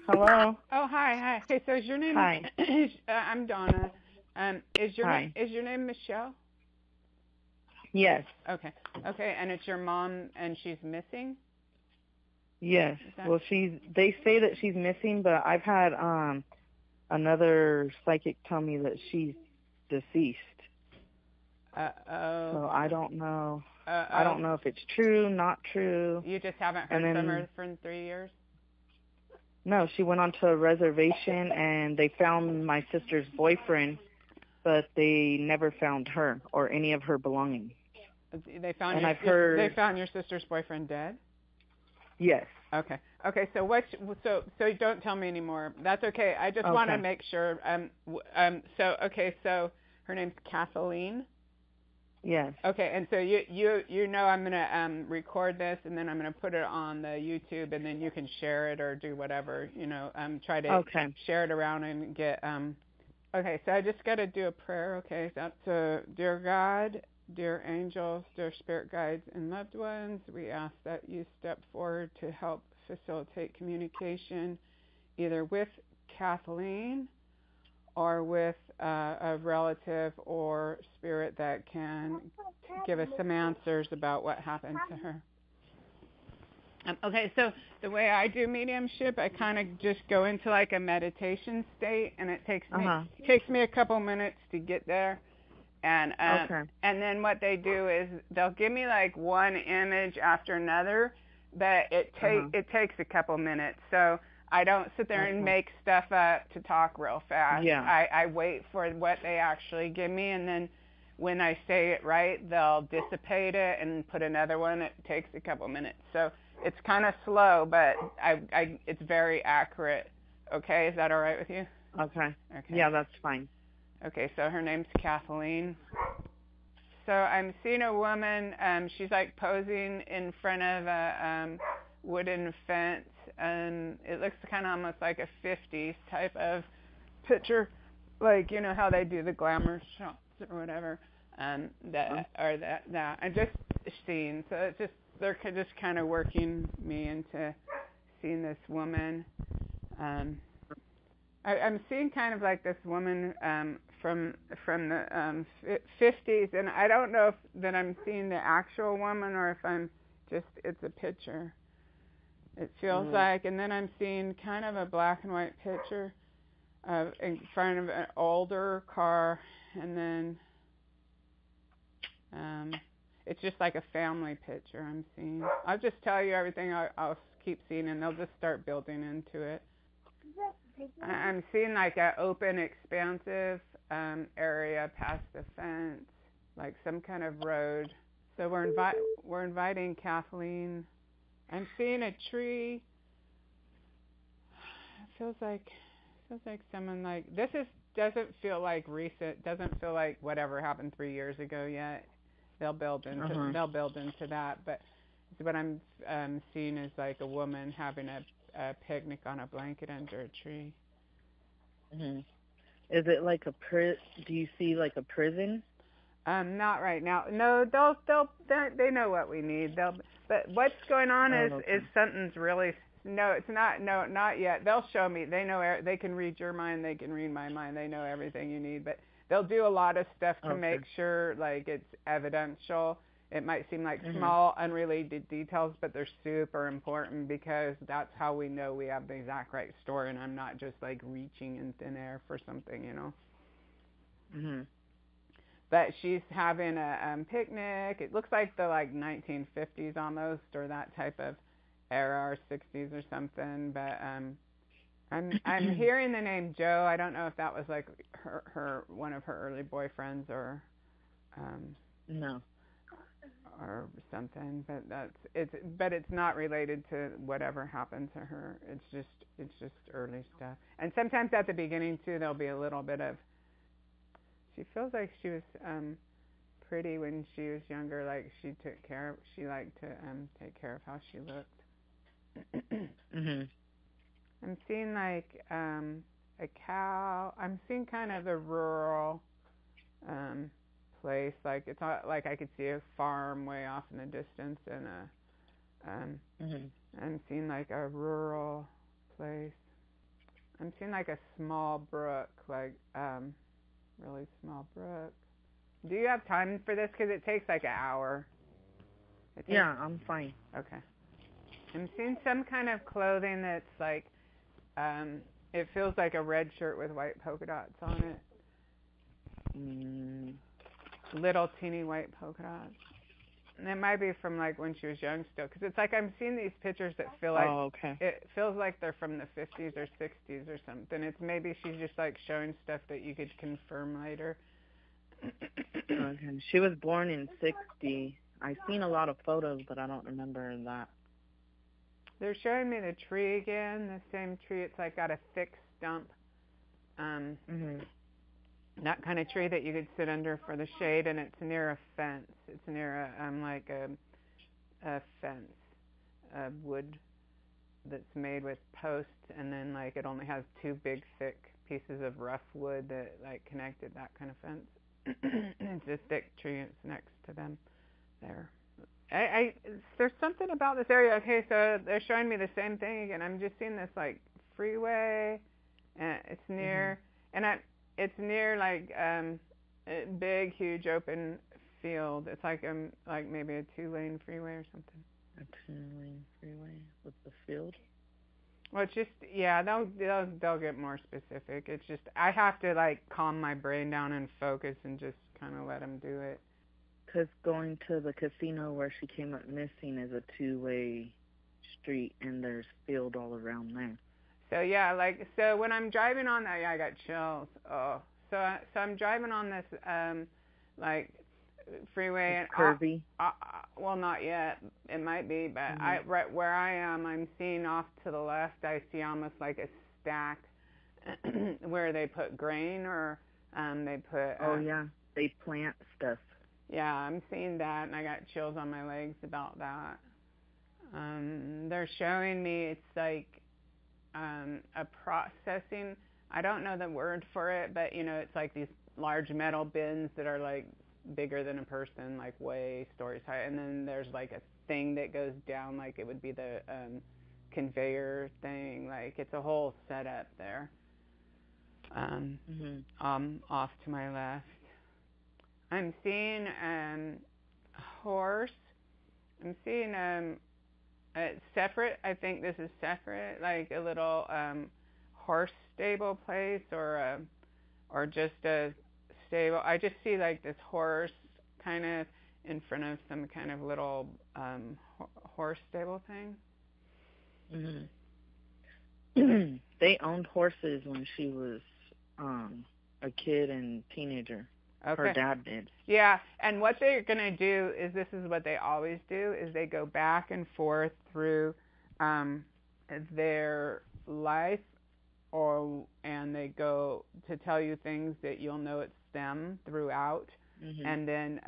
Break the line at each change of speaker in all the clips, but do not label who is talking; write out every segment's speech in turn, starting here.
Hello.
Oh, hi, hi. Okay, so is your name?
Hi.
I'm Donna. Is your name
Hi.
Michelle?
Yes.
Okay, okay, and it's your mom, and she's missing.
Yes.
Is that?
Well, they say that she's missing, but I've had another psychic tell me that she's deceased.
Oh.
So I don't know. I
Oh.
don't know if it's true, not true.
You just haven't
And
heard from
then
her for 3 years.
no, she went onto a reservation and they found my sister's boyfriend, but they never found her or any of her belongings.
They found
And
your
I've
they
heard
found your sister's boyfriend dead.
yes.
Okay. Okay. So so don't tell me anymore. That's okay. I just want to
Okay.
make sure. So okay. So her name's Kathleen.
Yes.
Okay, and so you know I'm gonna record this and then I'm gonna put it on the YouTube and then you can share it or do whatever, try to
Okay.
share it around and get okay, so I just gotta do a prayer, okay? That's dear God, dear angels, dear spirit guides and loved ones, we ask that you step forward to help facilitate communication either with Kathleen or with a relative or spirit that can give us some answers about what happened to her. Okay, so the way I do mediumship, I kind of just go into like a meditation state, and it
Uh-huh.
takes me a couple minutes to get there.
Okay.
And then what they do is they'll give me like one image after another, but
Uh-huh.
it takes a couple minutes. So I don't sit there and
Okay.
make stuff up to talk real fast.
Yeah.
I wait for what they actually give me, and then when I say it right, they'll dissipate it and put another one. It takes a couple minutes. So it's kind of slow, but it's very accurate. Okay, is that all right with you?
Okay.
Okay.
Yeah, that's fine.
Okay, so her name's Kathleen. So I'm seeing a woman. She's like posing in front of a wooden fence, and it looks kind of almost like a '50s type of picture, like how they do the glamour shots or whatever.
Uh,
That I'm just seeing. So it's just they're just kind of working me into seeing this woman. Um, I'm seeing kind of like this woman from the 50s, and I don't know if that I'm seeing the actual woman or if it's a picture. It feels
mm,
like, and then I'm seeing kind of a black and white picture in front of an older car, and then um, it's just like a family picture I'm seeing. I'll just tell you everything I'll keep seeing, and they'll just start building into it. I'm seeing like an open, expansive area past the fence, like some kind of road. So we're inviting Kathleen. I'm seeing a tree. It feels like someone like this is doesn't feel like recent. Doesn't feel like whatever happened 3 years ago yet.
uh-huh.
They'll build into that. But what I'm seeing is like a woman having a picnic on a blanket under a tree.
Hmm. Is it like do you see like a prison?
Not right now. No, they know what we need. But what's going on
Oh,
is
okay.
something's really, no, it's not, no, not yet. They'll show me. They know, they can read your mind. They can read my mind. They know everything you need, but they'll do a lot of stuff to
Okay.
make sure like it's evidential. It might seem like
Mhm.
small, unrelated details, but they're super important because that's how we know we have the exact right story and I'm not just like reaching in thin air for something.
Mhm.
But she's having a picnic. It looks like the like 1950s almost, or that type of era, or 60s or something. But I'm hearing the name Joe. I don't know if that was like her one of her early boyfriends um,
No.
or something. But it's not related to whatever happened to her. It's just early stuff. And sometimes at the beginning too, there'll be a little bit of. She feels like she was pretty when she was younger. Like she liked to take care of how she looked.
Mhm.
I'm seeing like a cow. I'm seeing kind of the rural um place. Like it's not like I could see a farm way off in the distance, and
Mhm.
I'm seeing like a rural place. I'm seeing like a small brook, like really small brook. Do you have time for this? Because it takes like an hour.
Yeah, I'm fine.
Okay. I'm seeing some kind of clothing that's like, it feels like a red shirt with white polka dots on it. Little teeny white polka dots. And it might be from like when she was young still, because it's like I'm seeing these pictures that feel like,
okay.
It feels like they're from the 50s or 60s or something. It's maybe she's just like showing stuff that you could confirm later.
Okay. She was born in 60. I've seen a lot of photos, but I don't remember that.
They're showing me the tree again, the same tree. It's like got a thick stump. That kind of tree that you could sit under for the shade, and it's near a fence. It's near a fence, a wood that's made with posts, and then like it only has two big thick pieces of rough wood that like connected that kind of fence. It's a thick tree. It's next to them there. There's something about this area. Okay, so they're showing me the same thing again. I'm just seeing this like freeway, and it's near, it's near like a big, huge open field. It's like maybe a 2-lane freeway or something.
A 2-lane freeway with the field.
Well, it's just they'll get more specific. It's just I have to like calm my brain down and focus and just kind of let them do it.
Because going to the casino where she came up missing is a 2-way street, and there's field all around there.
So yeah, so when I'm driving on that, I got chills. Oh, so I'm driving on this like freeway,
it's curvy.
well, not yet. It might be, but right where I am, I'm seeing off to the left. I see almost like a stack where they put grain or they put.
Oh yeah, they plant stuff.
Yeah, I'm seeing that, and I got chills on my legs about that. They're showing me it's like a processing. I don't know the word for it, but it's like these large metal bins that are like bigger than a person, like way stories high, and then there's like a thing that goes down, like it would be the conveyor thing. Like it's a whole setup there. Off to my left. I'm seeing a horse. I'm seeing separate. I think this is separate, like a little horse stable place or just a stable. I just see like this horse kind of in front of some kind of little horse stable thing.
They owned horses when she was a kid and teenager. Okay. Her dad did.
Yeah, and what they're going to do is, this is what they always do, is they go back and forth through their life, and they go to tell you things that you'll know it's them throughout. And then,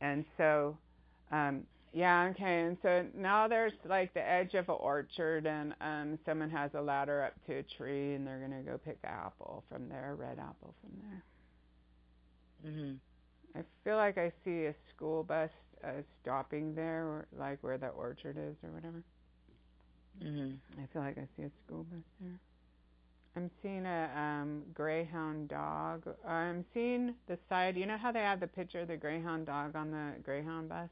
and so, yeah, okay, and so now there's like the edge of an orchard, and someone has a ladder up to a tree, and they're going to go pick an apple from there, a red apple from there. I feel like I see a school bus stopping there, or like where the orchard is or whatever. I feel like I see a school bus there. I'm seeing a greyhound dog. I'm seeing the side. You know how they have the picture of the greyhound dog on the greyhound bus?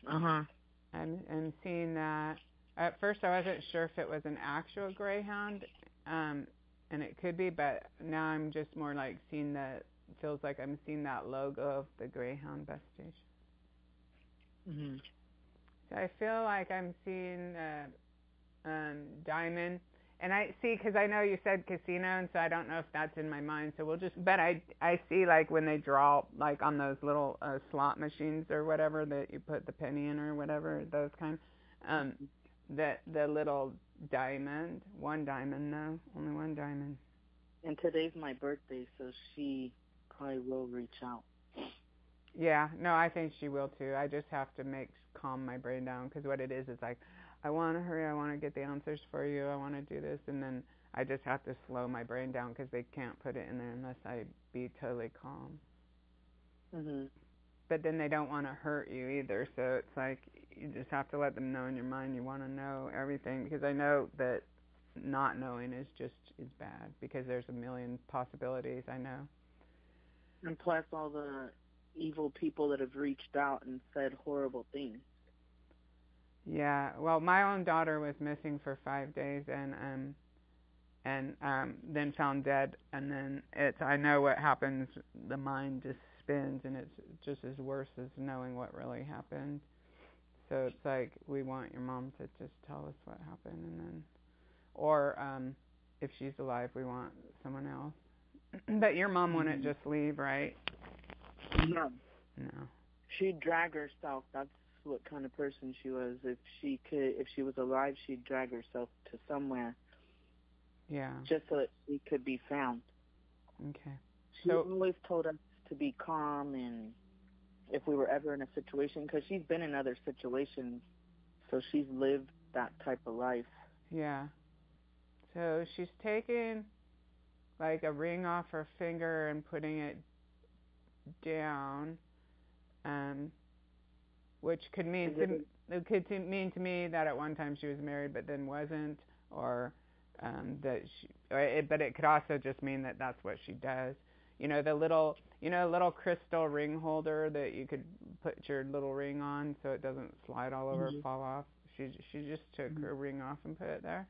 I'm seeing that. At first I wasn't sure if it was an actual greyhound, and it could be, but now I'm just more like seeing that. Feels like I'm seeing that logo of the Greyhound bus station. So I feel like I'm seeing Diamond, and I see, because I know you said casino, and so I don't know if that's in my mind. So we'll just. But I see like when they draw like on those little slot machines or whatever that you put the penny in or whatever, those kind. That the little diamond, one diamond, no, only one diamond.
And today's my birthday, so she probably will reach out.
Yeah, no, I think she will too. I just have to calm my brain down, because what it is like, I want to hurry, I want to get the answers for you, I want to do this, and then I just have to slow my brain down, because they can't put it in there unless I be totally calm. But then they don't want to hurt you either, so it's like you just have to let them know in your mind you want to know everything, because I know that not knowing is bad because there's a million possibilities, I know.
And plus all the evil people that have reached out and said horrible things.
Yeah, well, my own daughter was missing for 5 days and then found dead, and then I know what happens. The mind just spins, and it's just as worse as knowing what really happened. So it's like we want your mom to just tell us what happened, and then, or if she's alive, we want someone else. But your mom wouldn't just leave, right?
No.
No.
She'd drag herself. That's what kind of person she was. If she was alive, she'd drag herself to somewhere.
Yeah.
Just so that she could be found.
Okay.
She always told us to be calm, and if we were ever in a situation, because she's been in other situations, so she's lived that type of life.
Yeah. So she's taking like a ring off her finger and putting it down, which could mean to me that at one time she was married but then wasn't, or but it could also just mean that that's what she does. The little crystal ring holder that you could put your little ring on so it doesn't slide all over, fall off. She just took her ring off and put it there.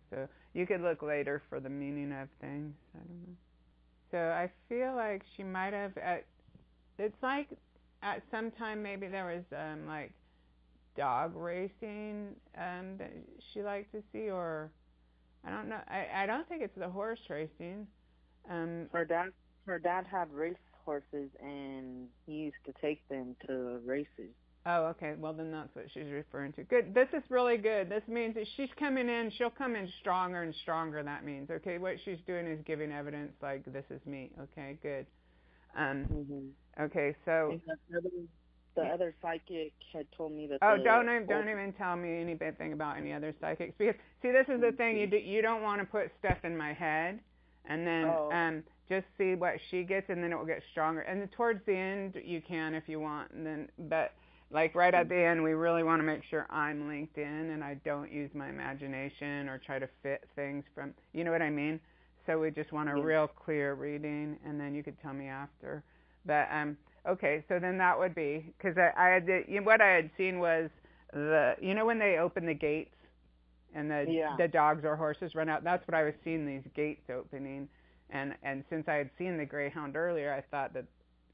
So you could look later for the meaning of things. I don't know. So I feel like she might have it's like at some time maybe there was like dog racing that she liked to see, or I don't know. I don't think it's the horse racing.
Her dad had race horses, and he used to take them to races.
Oh, okay. Well, then that's what she's referring to. Good. This is really good. This means that she's coming in. She'll come in stronger and stronger. That means, okay, what she's doing is giving evidence like, this is me. Okay, good. Okay, so
the other psychic had told me that.
Oh, don't even tell me anything about any other psychics, because see, this is the thing. You don't want to put stuff in my head, and then just see what she gets, and then it will get stronger. And then towards the end, you can if you want, and then but like right at the end, we really want to make sure I'm linked in, and I don't use my imagination or try to fit things from. You know what I mean? So we just want a real clear reading, and then you could tell me after. But okay, so then that would be, because what I had seen was when they open the gates and the dogs or horses run out. That's what I was seeing, these gates opening, and since I had seen the greyhound earlier, I thought that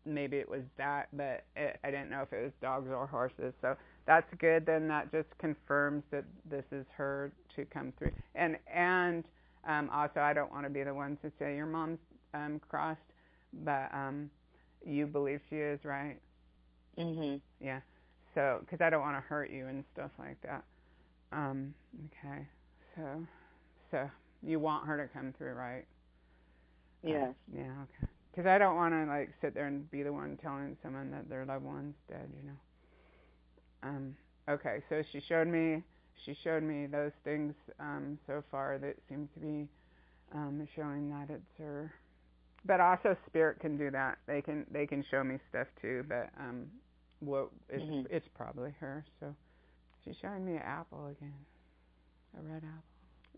maybe it was that, but I didn't know if it was dogs or horses. So that's good. Then that just confirms that this is her to come through, and also I don't want to be the one to say your mom's crossed, but you believe she is, right? Yeah. So, because I don't want to hurt you and stuff like that. Okay. So you want her to come through, right?
Yes.
Yeah. Okay. Because I don't want to like sit there and be the one telling someone that their loved one's dead, Okay. So she showed me those things so far that seem to be showing that it's her. But also spirit can do that. They can show me stuff too, but it's probably her. So she's showing me an apple again, a red apple.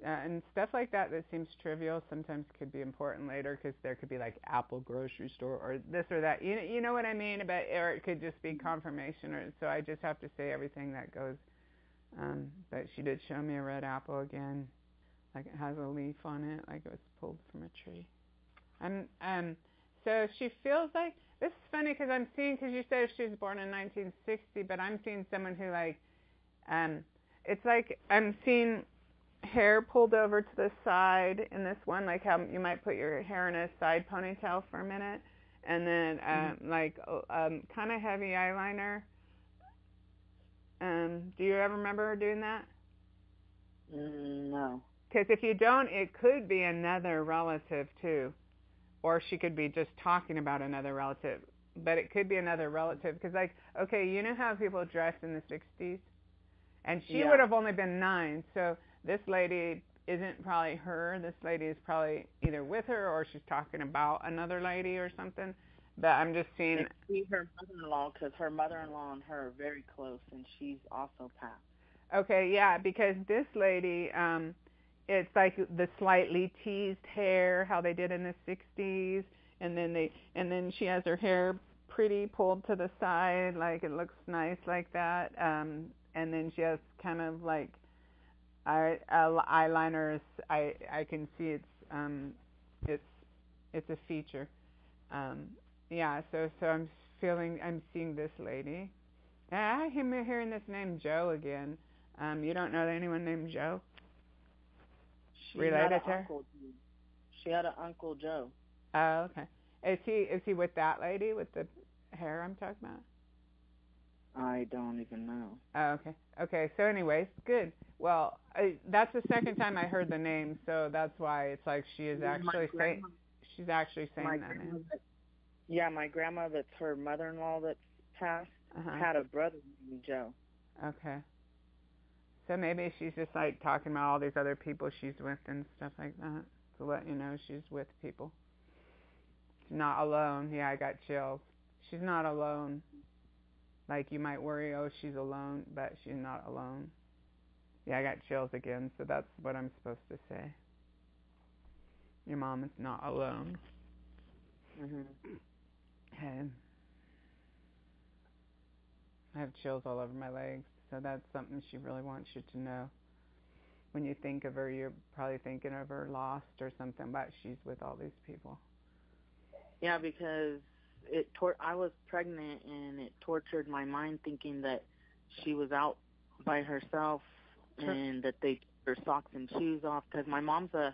And stuff like that seems trivial sometimes could be important later, because there could be like Apple grocery store or this or that. You know what I mean? Or it could just be confirmation. So I just have to say everything that goes. But she did show me a red apple again, like it has a leaf on it, like it was pulled from a tree. So she feels like, this is funny because I'm seeing, because you said she was born in 1960, but I'm seeing someone who it's like I'm seeing hair pulled over to the side in this one, like how you might put your hair in a side ponytail for a minute, and then kind of heavy eyeliner. Do you ever remember her doing that?
No.
Because if you don't, it could be another relative too. Or she could be just talking about another relative. But it could be another relative. Because, like, okay, you know how people dress in the 60s? And she would have only been 9. So this lady isn't probably her. This lady is probably either with her or she's talking about another lady or something. But I'm just seeing...
She's her mother-in-law, because her mother-in-law and her are very close, and she's also passed.
Okay, yeah, because this lady it's like the slightly teased hair, how they did in the 60s, and then she has her hair pretty pulled to the side, like it looks nice like that. And then she has kind of like eyeliners. I can see it's it's a feature. Um, yeah, so I'm seeing this lady. I'm hearing this name Joe again. You don't know anyone named Joe
She had
related
an
to her?
uncle. She had an Uncle Joe.
Oh, okay. Is he with that lady with the hair I'm talking about?
I don't even know.
Oh, okay. Okay. So, anyways, good. Well, that's the second time I heard the name, so that's why it's like she's actually
My
saying that
grandma,
name.
yeah, my grandma, that's her mother-in-law that's passed,
Uh huh.
had a brother named Joe.
Okay. So maybe she's just like talking about all these other people she's with and stuff like that to let you know she's with people. She's not alone. Yeah, I got chills. She's not alone. Like you might worry, oh, she's alone, but she's not alone. Yeah, I got chills again, so that's what I'm supposed to say. Your mom is not alone.
Mhm.
Okay. I have chills all over my legs, so that's something she really wants you to know. When you think of her, you're probably thinking of her lost or something, but she's with all these people.
Yeah, because I was pregnant and it tortured my mind thinking that she was out by herself and that they took her socks and shoes off because my mom's a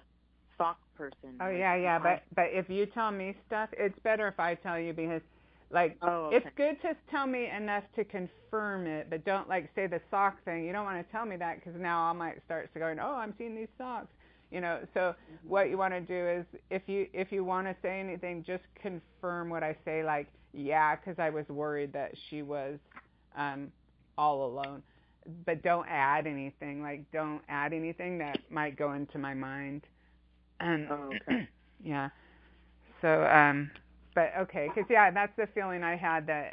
sock person.
Oh
Like
yeah,
she
yeah,
finds.
but if you tell me stuff, it's better if I tell you because, like,
Oh,
it's
okay.
good to tell me enough to confirm it, but don't like say the sock thing. You don't want to tell me that because now I might start going, oh, I'm seeing these socks, you know. So what you want to do is if you want to say anything, just confirm what I say. Like, yeah, because I was worried that she was um, all alone, but don't add anything. Like, don't add anything that might go into my mind. And
Oh, okay.
yeah. So, but okay, because yeah, that's the feeling I had that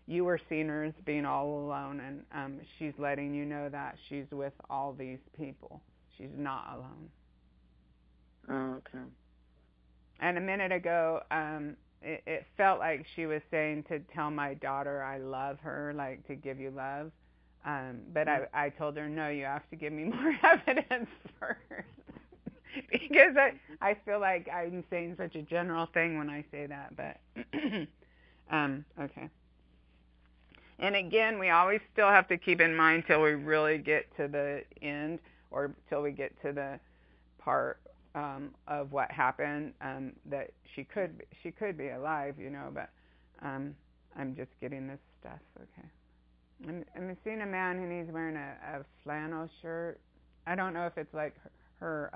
you were seeing her as being all alone, and she's letting you know that she's with all these people. She's not alone.
Oh, okay.
And a minute ago, it felt like she was saying to tell my daughter I love her, like to give you love. But I told her, no, you have to give me more evidence first. Because I feel like I'm saying such a general thing when I say that, but okay. And again, we always still have to keep in mind till we really get to the end, or till we get to the part of what happened, that she could be alive, you know. But I'm just getting this stuff. Okay. I'm seeing a man and he's wearing a flannel shirt. I don't know if it's like her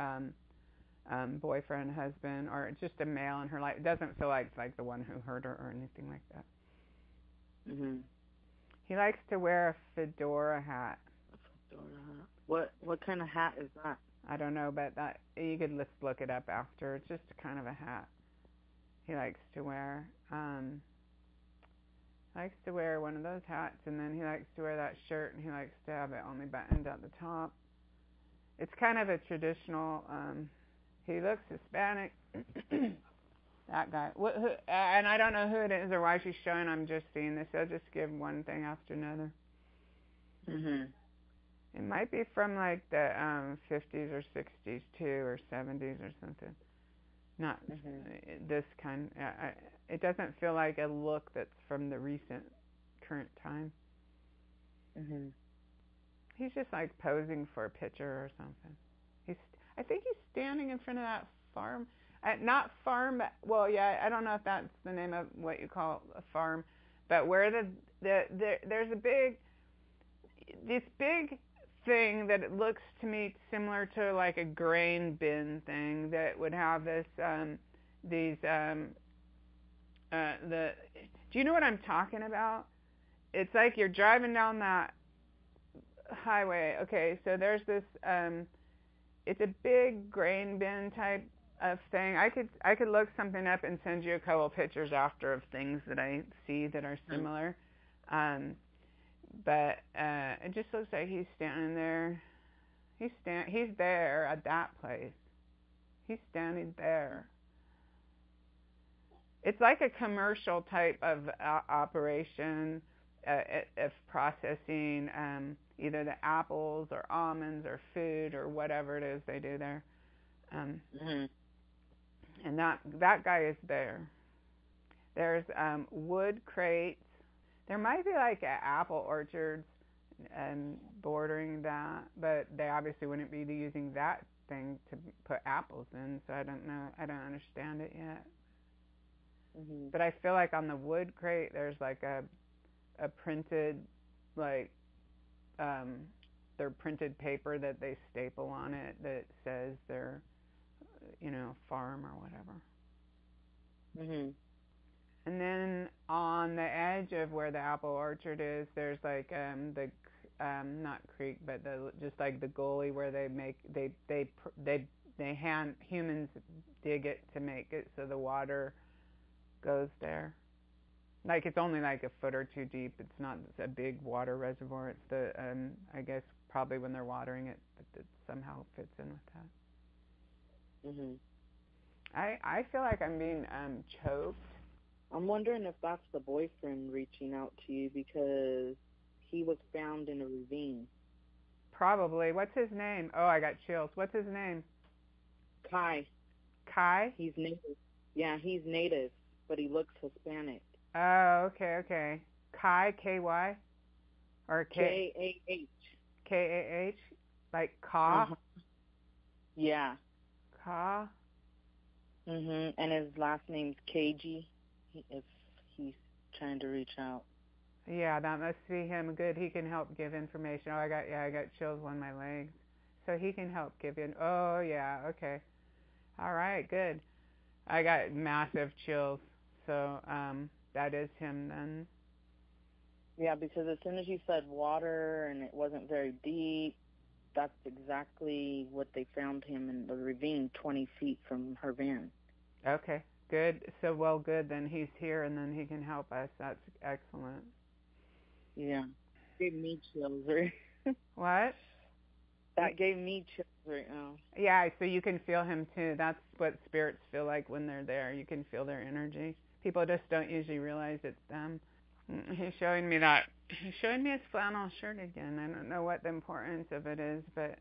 boyfriend, husband, or just a male in her life. It doesn't feel like the one who hurt her or anything like that.
Mhm.
He likes to wear a fedora hat.
What kind of hat is that?
I don't know, but that you could just look it up after. It's just kind of a hat he likes to wear. Likes to wear one of those hats, and then he likes to wear that shirt, and he likes to have it only buttoned at the top. It's kind of a traditional. He looks Hispanic. That guy. And I don't know who it is or why she's showing. I'm just seeing this. I'll just give one thing after another.
Mhm.
It might be from like the 50s or 60s too, or 70s or something. Not this kind. It doesn't feel like a look that's from the recent current time.
Mhm.
He's just like posing for a picture or something. I think he's standing in front of that farm. Not farm, but, well, yeah, I don't know if that's the name of what you call a farm, but where there's this big thing that it looks to me similar to like a grain bin thing that would have these do you know what I'm talking about? It's like you're driving down that highway. Okay, so there's this it's a big grain bin type of thing. I could look something up and send you a couple pictures after of things that I see that are similar. But it just looks like he's standing there. He's there at that place. He's standing there. It's like a commercial type of operation of processing either the apples or almonds or food or whatever it is they do there.
Mhm.
And that guy is there. There's wood crates. There might be like apple orchards bordering that, but they obviously wouldn't be using that thing to put apples in, so I don't know. I don't understand it yet.
Mhm.
But I feel like on the wood crate there's like a printed like their printed paper that they staple on it that says their farm or whatever.
Mhm.
And then on the edge of where the apple orchard is, there's like the not creek, but just like the gully where they hand humans dig it to make it so the water goes there. Like it's only like a foot or two deep. It's not a big water reservoir. It's the I guess probably when they're watering it, it somehow fits in with that.
Mhm.
I feel like I'm being choked.
I'm wondering if that's the boyfriend reaching out to you because he was found in a ravine.
Probably. What's his name? Oh, I got chills. What's his name?
Kai.
Kai?
He's native. Yeah, he's native, but he looks Hispanic.
Oh, okay. Kai, K-Y? Or
K-A-H.
K-A-H? Like Ka?
Uh-huh. Yeah.
Ka?
Mhm. And his last name's KG. If he's trying to reach out.
Yeah, that must be him. Good. He can help give information. Oh, I got chills on my legs. So he can help give you. Oh, yeah. Okay. All right. Good. I got massive chills. So that is him then.
Yeah, because as soon as you said water and it wasn't very deep, that's exactly what they found him in the ravine 20 feet from her van.
Okay. Good. So good. Then he's here, and then he can help us. That's excellent.
Yeah. Gave me chills right.
What?
That gave me chills right now.
Yeah, so you can feel him too. That's what spirits feel like when they're there. You can feel their energy. People just don't usually realize it's them. He's showing me that. He's showing me his flannel shirt again. I don't know what the importance of it is, but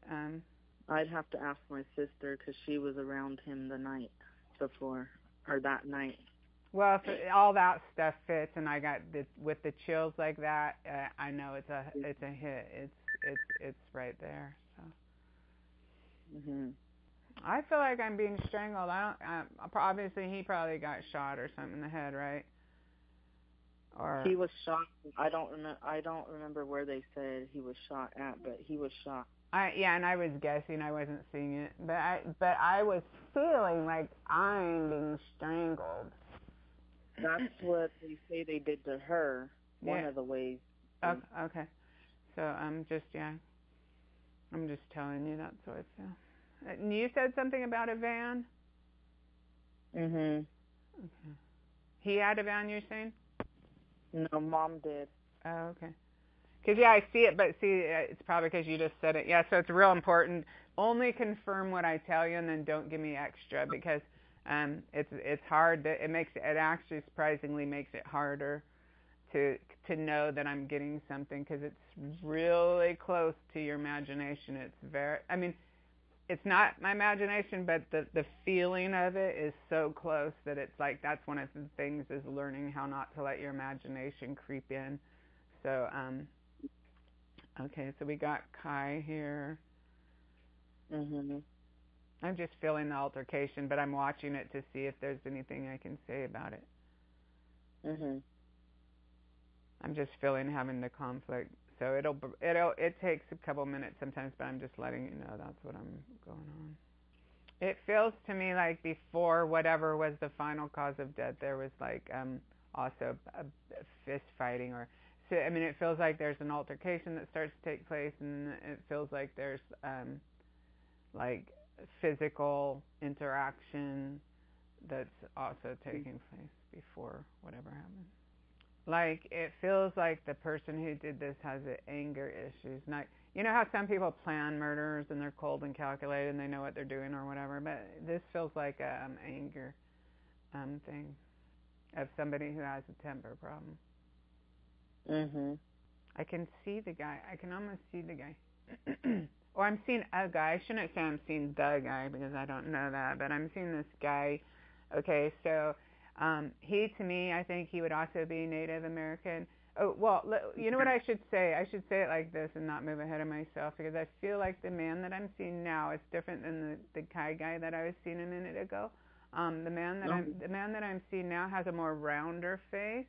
I'd have to ask my sister because she was around him the night before, or that night.
well, if all that stuff fits, and I got with the chills like that, I know it's a hit. It's right there. So.
Mhm.
I feel like I'm being strangled. Obviously he probably got shot or something in the head, right? Or
He was shot. I don't remember where they said he was shot at, but he was shot.
and I was guessing. I wasn't seeing it, but I was feeling like I'm being strangled.
That's what they say they did to her. One
Yeah.
of the ways.
Okay. So I'm just telling you that's how I feel. And you said something about a van.
Mhm.
Okay. He had a van. You're saying?
No, Mom did.
Oh, okay. Because I see it, but it's probably because you just said it. Yeah, so it's real important. Only confirm what I tell you, and then don't give me extra because it's hard. It actually surprisingly makes it harder to know that I'm getting something because it's really close to your imagination. It's not my imagination, but the feeling of it is so close that it's like that's one of the things is learning how not to let your imagination creep in. So okay, so we got Kai here.
Mhm.
I'm just feeling the altercation, but I'm watching it to see if there's anything I can say about it.
Mhm.
I'm just feeling having the conflict. So it takes a couple minutes sometimes, but I'm just letting you know that's what I'm going on. It feels to me like before whatever was the final cause of death, there was like also a fist fighting or so. I mean, it feels like there's an altercation that starts to take place, and it feels like there's like physical interaction that's also taking place before whatever happened. Like it feels like the person who did this has anger issues. Not, you know how some people plan murders and they're cold and calculated and they know what they're doing or whatever, but this feels like a anger thing of somebody who has a temper problem.
Mhm.
I can see the guy. I can almost see the guy. Or I'm seeing a guy. I shouldn't say I'm seeing the guy because I don't know that, but I'm seeing this guy. Okay, so he, to me, I think he would also be Native American. Oh, well, you know what I should say? I should say it like this and not move ahead of myself because I feel like the man that I'm seeing now is different than the guy that I was seeing a minute ago. The man that I'm seeing now has a more rounder face.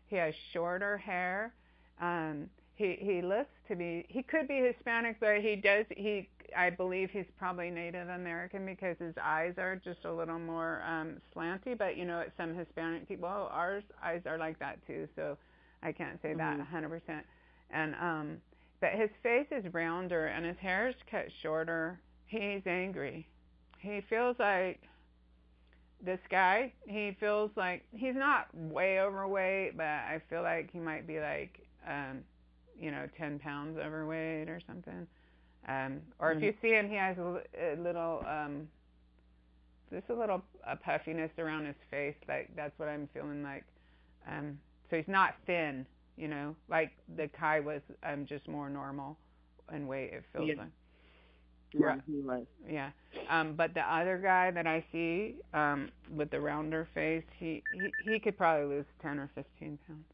He has shorter hair. He looks to be, he could be Hispanic, but I believe he's probably Native American because his eyes are just a little more slanty. But you know, some Hispanic people, our eyes are like that too. So I can't say that 100%. And but his face is rounder and his hair is cut shorter. He's angry. He feels like this guy, he feels like he's not way overweight, but I feel like he might be like, 10 pounds overweight or something. Or if you see him, he has a little, just a little puffiness around his face. Like that's what I'm feeling like. So he's not thin, like the Kai was just more normal in weight. It feels like.
Yeah, he was.
Yeah. But the other guy that I see with the rounder face, he could probably lose 10 or 15 pounds.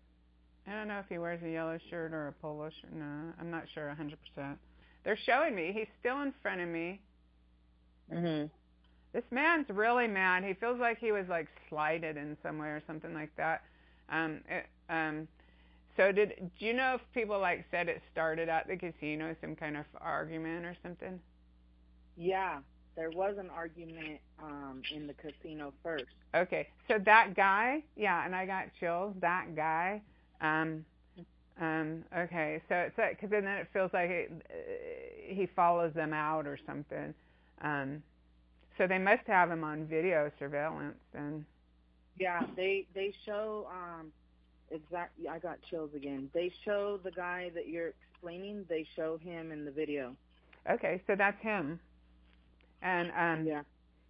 I don't know if he wears a yellow shirt or a polo shirt. No, I'm not sure 100%. They're showing me. He's still in front of me.
Mhm.
This man's really mad. He feels like he was like slighted in some way or something like that. So do you know if people like said it started at the casino, some kind of argument or something?
Yeah, there was an argument in the casino first.
Okay, so that guy, yeah, and I got chills. That guy, okay, so it's like, because then it feels like he follows them out or something. So they must have him on video surveillance then.
Yeah, they show exactly. I got chills again. They show the guy that you're explaining. They show him in the video.
Okay, so that's him. And
yeah.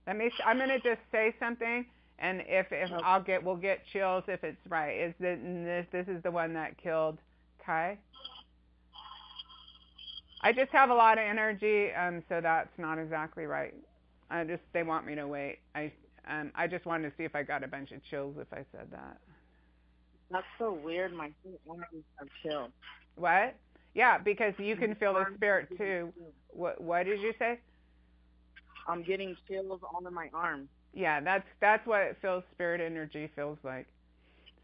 I'm gonna just say something, and if
Okay.
we'll get chills if it's right. Is this is the one that killed Kai? I just have a lot of energy, so that's not exactly right. They want me to wait. I just wanted to see if I got a bunch of chills if I said that.
That's so weird. My whole arms have chills.
What? Yeah, because you can feel the spirit too. What did you say?
I'm getting chills all in my arms.
Yeah, that's what it feels. Spirit energy feels like.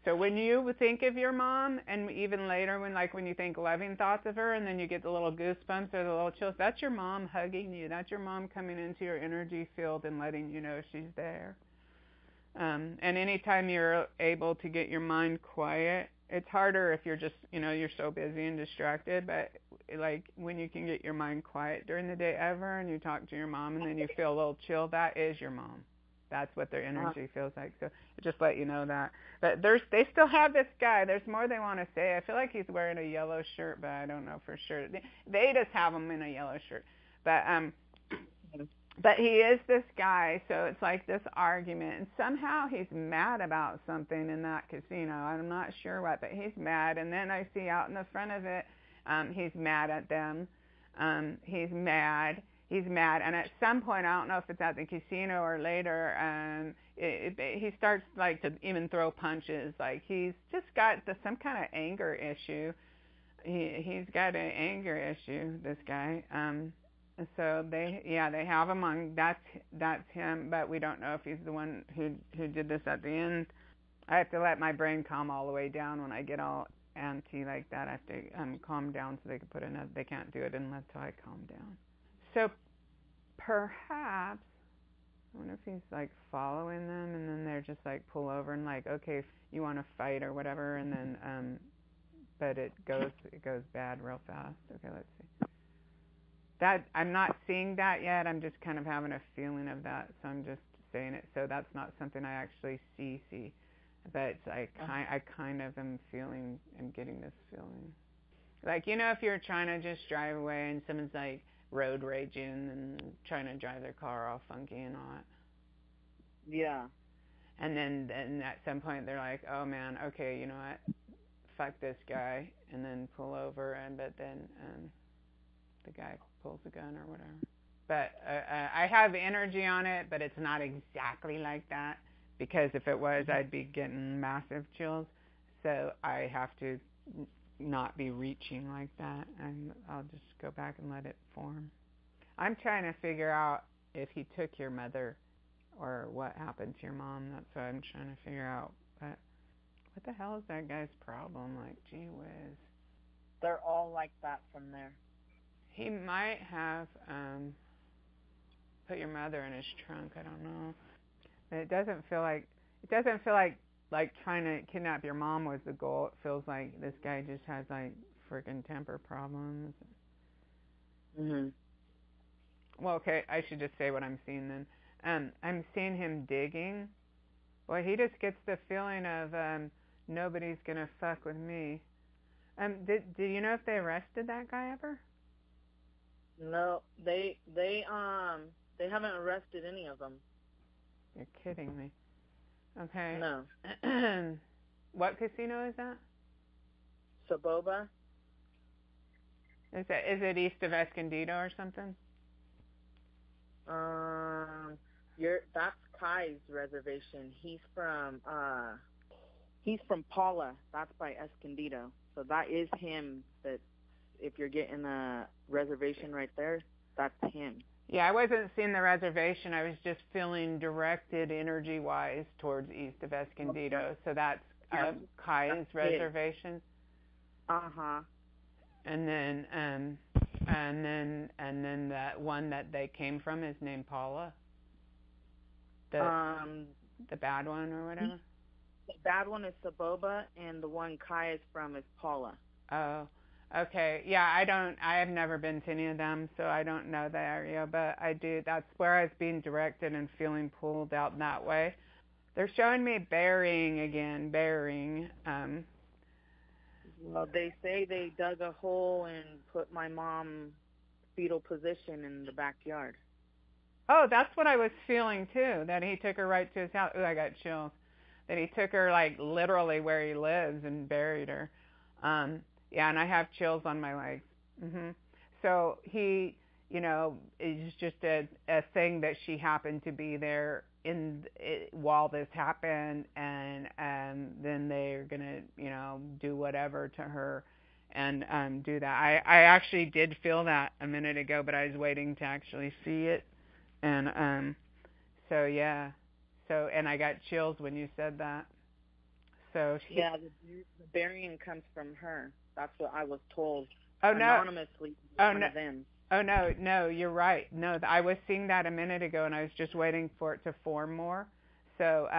So when you think of your mom, and even later when you think loving thoughts of her, and then you get the little goosebumps or the little chills, that's your mom hugging you. That's your mom coming into your energy field and letting you know she's there. And anytime you're able to get your mind quiet, it's harder if you're just, you're so busy and distracted, but like when you can get your mind quiet during the day ever and you talk to your mom and then you feel a little chill, that is your mom. That's what their energy feels like. So just let you know that. But they still have this guy. There's more they want to say. I feel like he's wearing a yellow shirt, but I don't know for sure. They just have him in a yellow shirt. But he is this guy, so it's like this argument, and somehow he's mad about something in that casino. I'm not sure what, but he's mad. And then I see out in the front of it, he's mad at them. He's mad. And at some point, I don't know if it's at the casino or later, he starts like to even throw punches. Like he's just got some kind of anger issue. He's got an anger issue, this guy. So they have him on. That's him, but we don't know if he's the one who did this at the end. I have to let my brain calm all the way down when I get all antsy like that. I have to calm down so they can put another. They can't do it unless I calm down. So perhaps I wonder if he's like following them, and then they're just like pull over and like, okay, if you want to fight or whatever, and then but it goes bad real fast. Okay, let's see. That I'm not seeing that yet. I'm just kind of having a feeling of that, so I'm just saying it. So that's not something I actually see. but it's like I kind of am getting this feeling. Like, if you're trying to just drive away and someone's like road raging and trying to drive their car all funky and all that.
Yeah.
And then at some point they're like, oh man, okay, you know what? Fuck this guy, and then pull over, but then the guy pulls a gun or whatever. But I have energy on it, but it's not exactly like that, because if it was, I'd be getting massive chills. So I have to not be reaching like that, and I'll just go back and let it form. I'm trying to figure out if he took your mother or what happened to your mom. That's what I'm trying to figure out. But what the hell is that guy's problem? Like, gee whiz.
They're all like that from there.
He might have put your mother in his trunk. I don't know. It doesn't feel like trying to kidnap your mom was the goal. It feels like this guy just has like freaking temper problems.
Mhm.
Well, okay, I should just say what I'm seeing then. I'm seeing him digging. Boy, he just gets the feeling of nobody's gonna fuck with me. Did you know if they arrested that guy ever?
No, they haven't arrested any of them.
You're kidding me. Okay.
No.
What casino is that?
Saboba?
Is it east of Escondido or something?
That's Kai's reservation. He's from Paula. That's by Escondido. So that is him. That if you're getting a reservation right there, that's him.
Yeah, I wasn't seeing the reservation. I was just feeling directed energy-wise towards east of Escondido. So that's Kai's reservation.
Uh-huh.
And then that one that they came from is named Paula. The bad one or whatever.
The bad one is Saboba, and the one Kai is from is Paula.
Oh, okay. Yeah, I have never been to any of them, so I don't know the area, but I do. That's where I was being directed and feeling pulled out that way. They're showing me burying again.
Well, they say they dug a hole and put my mom fetal position in the backyard.
Oh, that's what I was feeling too, that he took her right to his house. Ooh, I got chills. That he took her like literally where he lives and buried her. Yeah, and I have chills on my legs. So he, is just a thing that she happened to be there while this happened, and then they're gonna, do whatever to her and do that. I actually did feel that a minute ago, but I was waiting to actually see it. And so yeah, and I got chills when you said that. So
the burying comes from her. That's what I was told.
Oh no!
Anonymously, one of them.
Oh no, you're right. No, I was seeing that a minute ago, and I was just waiting for it to form more. So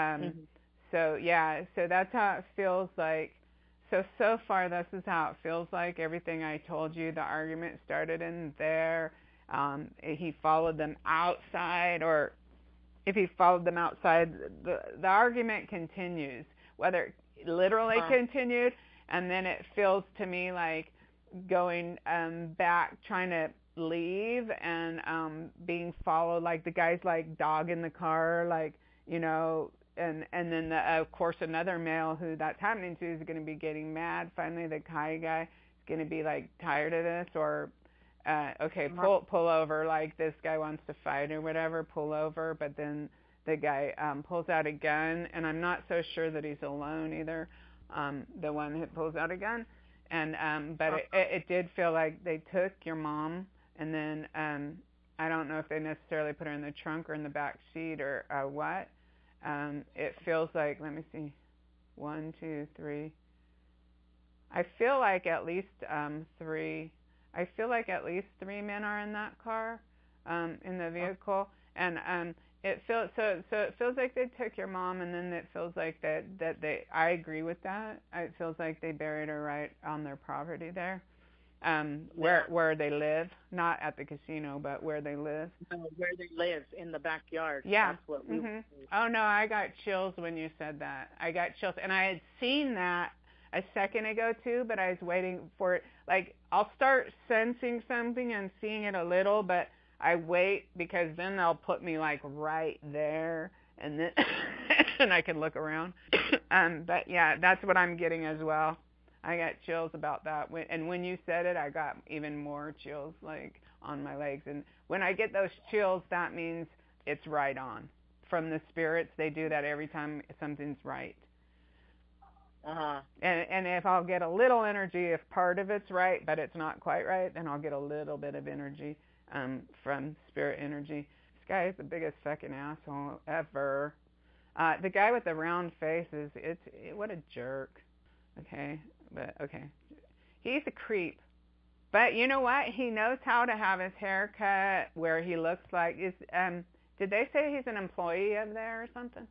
so yeah, so that's how it feels like. So far, this is how it feels like. Everything I told you, the argument started in there. He followed them outside, or if he followed them outside, the argument continues. Whether it literally continued, and then it feels to me like going back, trying to leave, and being followed, like the guy's like dog in the car, like, and then of course another male who that's happening to is going to be getting mad. Finally, the Kai guy is going to be like tired of this, or okay, pull over, like this guy wants to fight or whatever, pull over. But then the guy pulls out a gun, and I'm not so sure that he's alone either, the one that pulls out a gun. And but it did feel like they took your mom, and then I don't know if they necessarily put her in the trunk or in the back seat or what. It feels like, let me see, 1, 2, 3. I feel like at least 3. I feel like at least 3 men are in that car, in the vehicle, and it feels so. It feels like they took your mom, and then it feels like that they. I agree with that. It feels like they buried her right on their property there, Where they live, not at the casino, but where they live.
No, where they live in the backyard.
Yeah.
That's what we.
Mhm. Oh no, I got chills when you said that. I got chills, and I had seen that a second ago too, but I was waiting for it. Like I'll start sensing something and seeing it a little, but I wait because then they'll put me like right there, and then and I can look around. But yeah, that's what I'm getting as well. I got chills about that. And when you said it, I got even more chills like on my legs. And when I get those chills, that means it's right on. From the spirits, they do that every time something's right.
Uh-huh.
And if I'll get a little energy, if part of it's right, but it's not quite right, then I'll get a little bit of energy from spirit energy. This guy is the biggest fucking asshole ever. The guy with the round face what a jerk. Okay, but okay. He's a creep. But you know what? He knows how to have his hair cut where he looks like did they say he's an employee of there or something?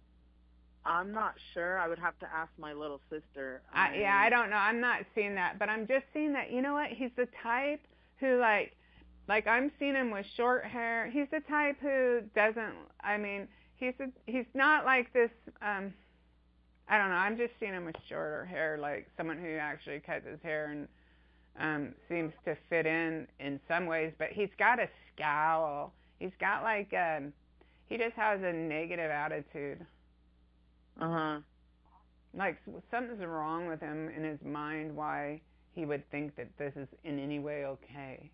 I'm not sure. I would have to ask my little sister.
Yeah, I don't know. I'm not seeing that, but I'm just seeing that. You know what? He's the type who like I'm seeing him with short hair. He's the type who doesn't. I mean, he's not like this. I don't know. I'm just seeing him with shorter hair, like someone who actually cuts his hair and seems to fit in some ways. But he's got a scowl. He's got like he just has a negative attitude.
Uh-huh.
Like something's wrong with him in his mind why he would think that this is in any way okay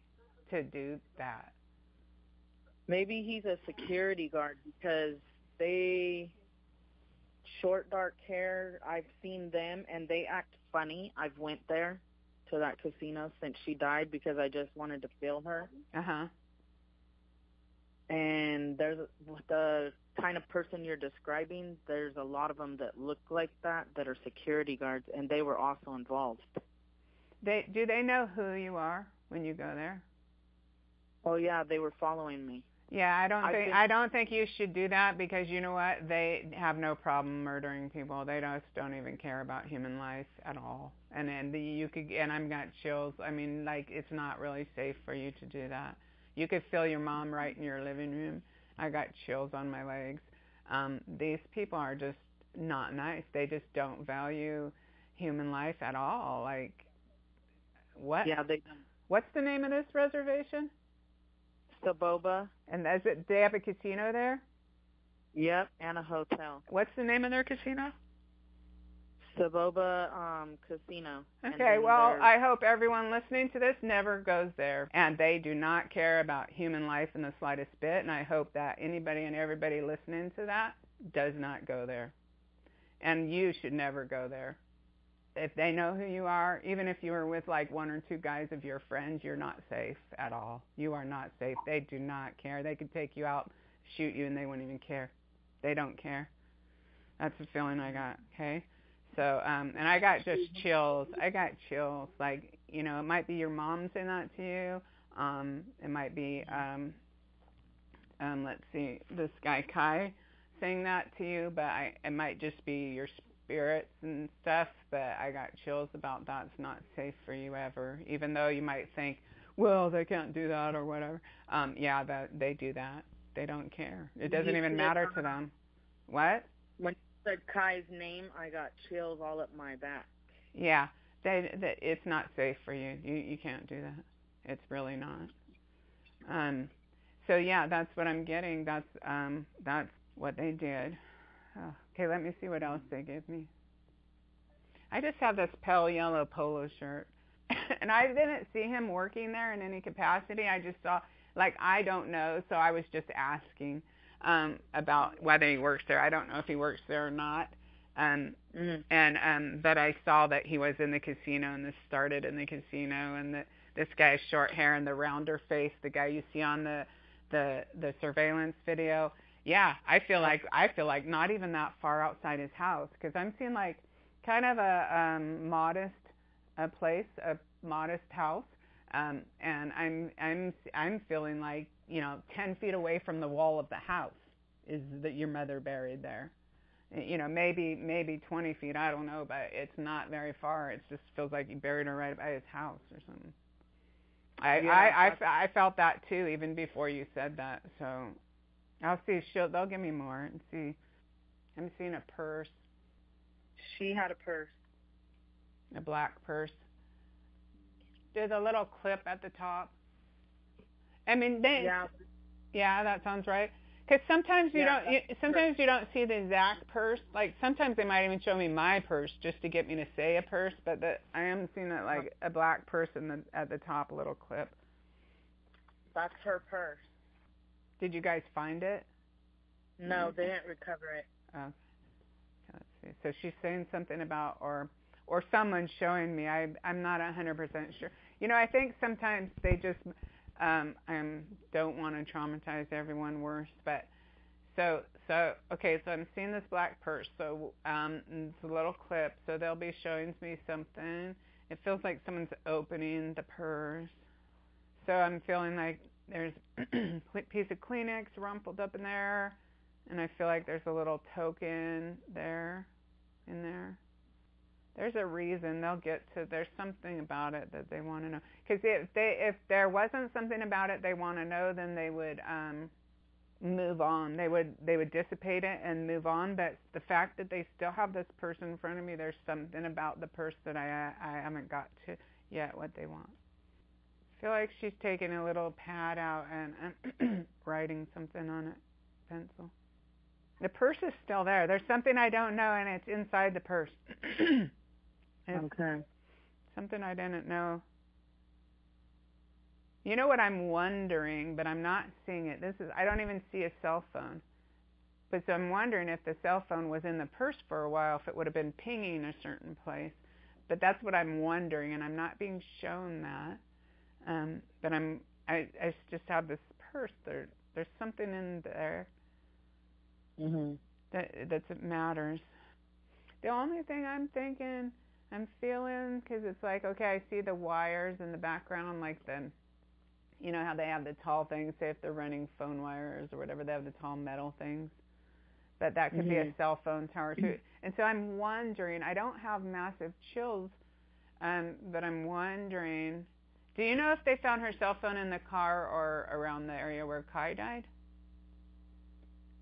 to do that.
Maybe he's a security guard because they short dark hair. I've seen them and they act funny. I've went there to that casino since she died because I just wanted to feel her.
Uh-huh.
And there's the kind of person you're describing, there's a lot of them that look like that are security guards, and they were also involved.
Do they know who you are when you go there?
Oh yeah, they were following me.
Yeah, I don't think you should do that because you know what? They have no problem murdering people. They just don't even care about human life at all. And I've got chills. I mean, like it's not really safe for you to do that. You could feel your mom right in your living room. I got chills on my legs. These people are just not nice. They just don't value human life at all. Like, what?
Yeah, they don't.
What's the name of this reservation?
Saboba.
And they have a casino there?
Yep, and a hotel.
What's the name of their casino?
Saboba Casino.
Okay, well, I hope everyone listening to this never goes there. And they do not care about human life in the slightest bit. And I hope that anybody and everybody listening to that does not go there. And you should never go there. If they know who you are, even if you are with like one or two guys of your friends, you're not safe at all. You are not safe. They do not care. They could take you out, shoot you, and they wouldn't even care. They don't care. That's the feeling I got, okay? So, and I got just chills. I got chills. Like, you know, it might be your mom saying that to you. It might be, let's see, this guy Kai saying that to you, but it might just be your spirits and stuff, but I got chills about that's not safe for you ever, even though you might think, well, they can't do that or whatever. Yeah, they do that. They don't care. It doesn't even matter to them. What?
When you said Kai's name, I got chills all up my back.
Yeah, it's not safe for you. You can't do that. It's really not. So yeah, that's what I'm getting. That's what they did. Oh, okay, let me see what else they gave me. I just have this pale yellow polo shirt. And I didn't see him working there in any capacity. I just saw, like, I don't know, so I was just asking about whether he works there. I don't know if he works there or not. But I saw that he was in the casino, and this started in the casino, and this guy's short hair and the rounder face, the guy you see on the surveillance video. Yeah, I feel like not even that far outside his house, because I'm seeing like kind of a modest house, and I'm feeling like 10 feet away from the wall of the house is your mother buried there. Maybe 20 feet, I don't know, but it's not very far. It just feels like he buried her right by his house or something. I felt that too, even before you said that. So I'll see. They'll give me more and see. I'm seeing a purse.
She had a purse.
A black purse. There's a little clip at the top. I mean, yeah, that sounds right. Because sometimes you don't see the exact purse. Like sometimes they might even show me my purse just to get me to say a purse, but I am seeing it like a black purse at the top, a little clip.
That's her purse.
Did you guys find it?
No, they didn't recover it.
Okay. Let's see. So she's saying something about or someone's showing me. I'm not 100% sure. You know, I think sometimes they just don't want to traumatize everyone worse, but so okay, so I'm seeing this black purse. So it's a little clip. So they'll be showing me something. It feels like someone's opening the purse. So I'm feeling like there's a piece of Kleenex rumpled up in there, and I feel like there's a little token there, in there. There's a reason they'll get to. There's something about it that they want to know. Because if there wasn't something about it they want to know, then they would move on. They would dissipate it and move on. But the fact that they still have this person in front of me, there's something about the purse that I haven't got to yet what they want. I feel like she's taking a little pad out and writing something on it, pencil. The purse is still there. There's something I don't know, and it's inside the purse.
Okay.
Something I didn't know. You know what I'm wondering, but I'm not seeing it. I don't even see a cell phone. But so I'm wondering if the cell phone was in the purse for a while, if it would have been pinging a certain place. But that's what I'm wondering, and I'm not being shown that. But I just have this purse. There's something in there that matters. The only thing I'm thinking, I'm feeling, because it's like, okay, I see the wires in the background, like you know how they have the tall things, say if they're running phone wires or whatever, they have the tall metal things. But that could be a cell phone tower too. And so I'm wondering, I don't have massive chills, but I'm wondering, do you know if they found her cell phone in the car or around the area where Kai died?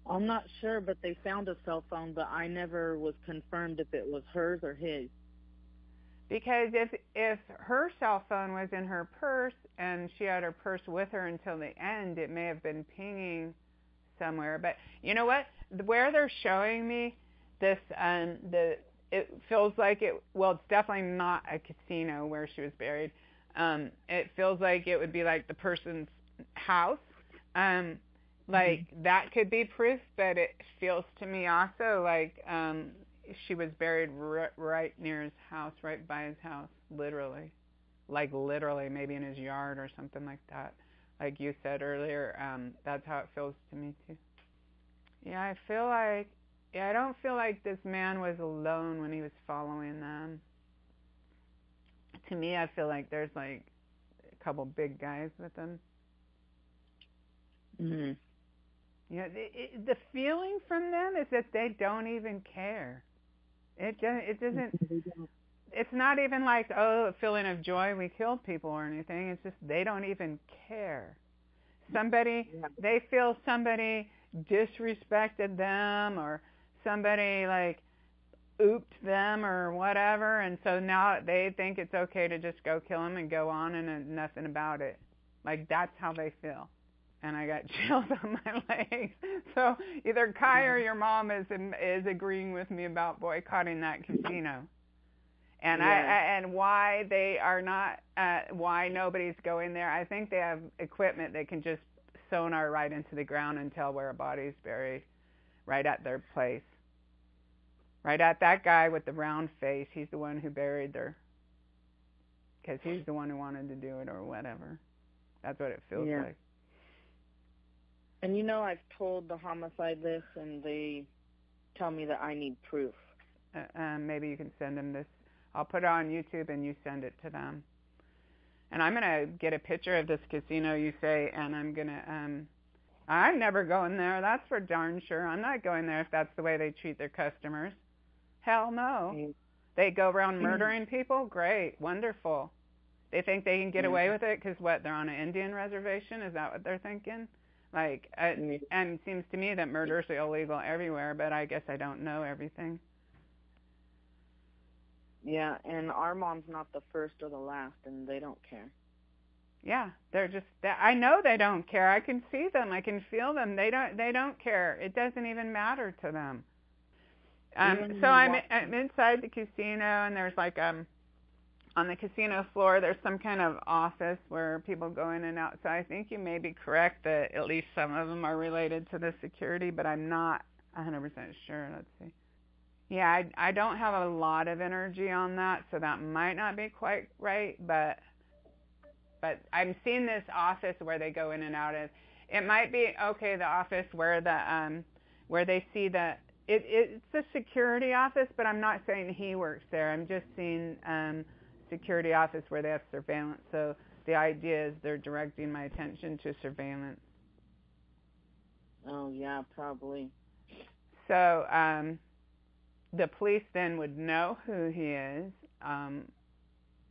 I'm not sure, but they found a cell phone, but I never was confirmed if it was hers or his.
Because if her cell phone was in her purse and she had her purse with her until the end, it may have been pinging somewhere. But you know what? Where they're showing me this, it feels like it's definitely not a casino where she was buried. It feels like it would be like the person's house. Like that could be proof, but it feels to me also like she was buried right near his house, right by his house, literally. Like literally, maybe in his yard or something like that. Like you said earlier, that's how it feels to me too. Yeah, I don't feel like this man was alone when he was following them. To me, I feel like there's like a couple big guys with him. Yeah, the feeling from them is that they don't even care. It doesn't. It's not even like, oh, a feeling of joy, we killed people or anything. It's just they don't even care. They feel somebody disrespected them or somebody like ooped them or whatever, and so now they think it's okay to just go kill them and go on and nothing about it. Like that's how they feel. And I got chills on my legs. So either Kai or your mom is agreeing with me about boycotting that casino. And and why they are not, why nobody's going there. I think they have equipment that can just sonar right into the ground and tell where a body's buried, right at their place. Right at that guy with the round face. He's the one who buried their, because he's the one who wanted to do it or whatever. That's what it feels like.
And you know, I've told the homicide list, and they tell me that I need proof.
Maybe you can send them this. I'll put it on YouTube, and you send it to them. And I'm going to get a picture of this casino, you say, and I'm going to, I'm never going there. That's for darn sure. I'm not going there if that's the way they treat their customers. Hell no. They go around murdering people? Great. Wonderful. They think they can get away with it because what? They're on an Indian reservation? Is that what they're thinking? Like, and it seems to me that murder's illegal everywhere, but I guess I don't know everything.
Yeah, and our mom's not the first or the last, and they don't care.
Yeah, they're just. I know they don't care. I can see them. I can feel them. They don't care. It doesn't even matter to them. So I'm inside the casino, and there's like on the casino floor, there's some kind of office where people go in and out. So I think you may be correct that at least some of them are related to the security, but I'm not 100% sure. Let's see. Yeah, I don't have a lot of energy on that, so that might not be quite right, but I'm seeing this office where they go in and out of. It might be okay, the office where where they see it's a security office, but I'm not saying he works there. I'm just seeing security office where they have surveillance. So the idea is they're directing my attention to surveillance.
Oh yeah, probably.
So the police then would know who he is.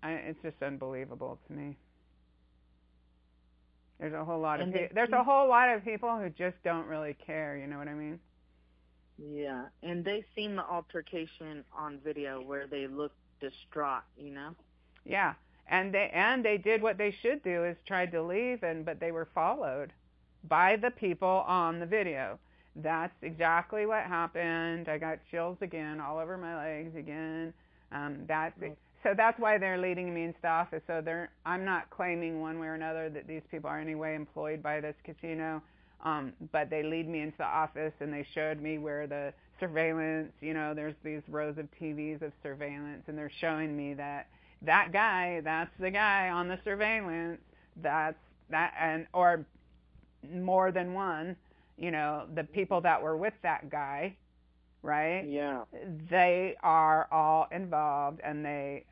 It's just unbelievable to me. There's a whole lot of people who just don't really care. You know what I mean?
Yeah, and they seen the altercation on video where they look distraught. You know?
Yeah, and they did what they should do, is tried to leave, but they were followed by the people on the video. That's exactly what happened. I got chills again, all over my legs again. So that's why they're leading me into the office. So I'm not claiming one way or another that these people are in any way employed by this casino, but they lead me into the office and they showed me where the surveillance, there's these rows of TVs of surveillance, and they're showing me that guy, that's the guy on the surveillance, or more than one, the people that were with that guy, right?
Yeah.
They are all involved, and they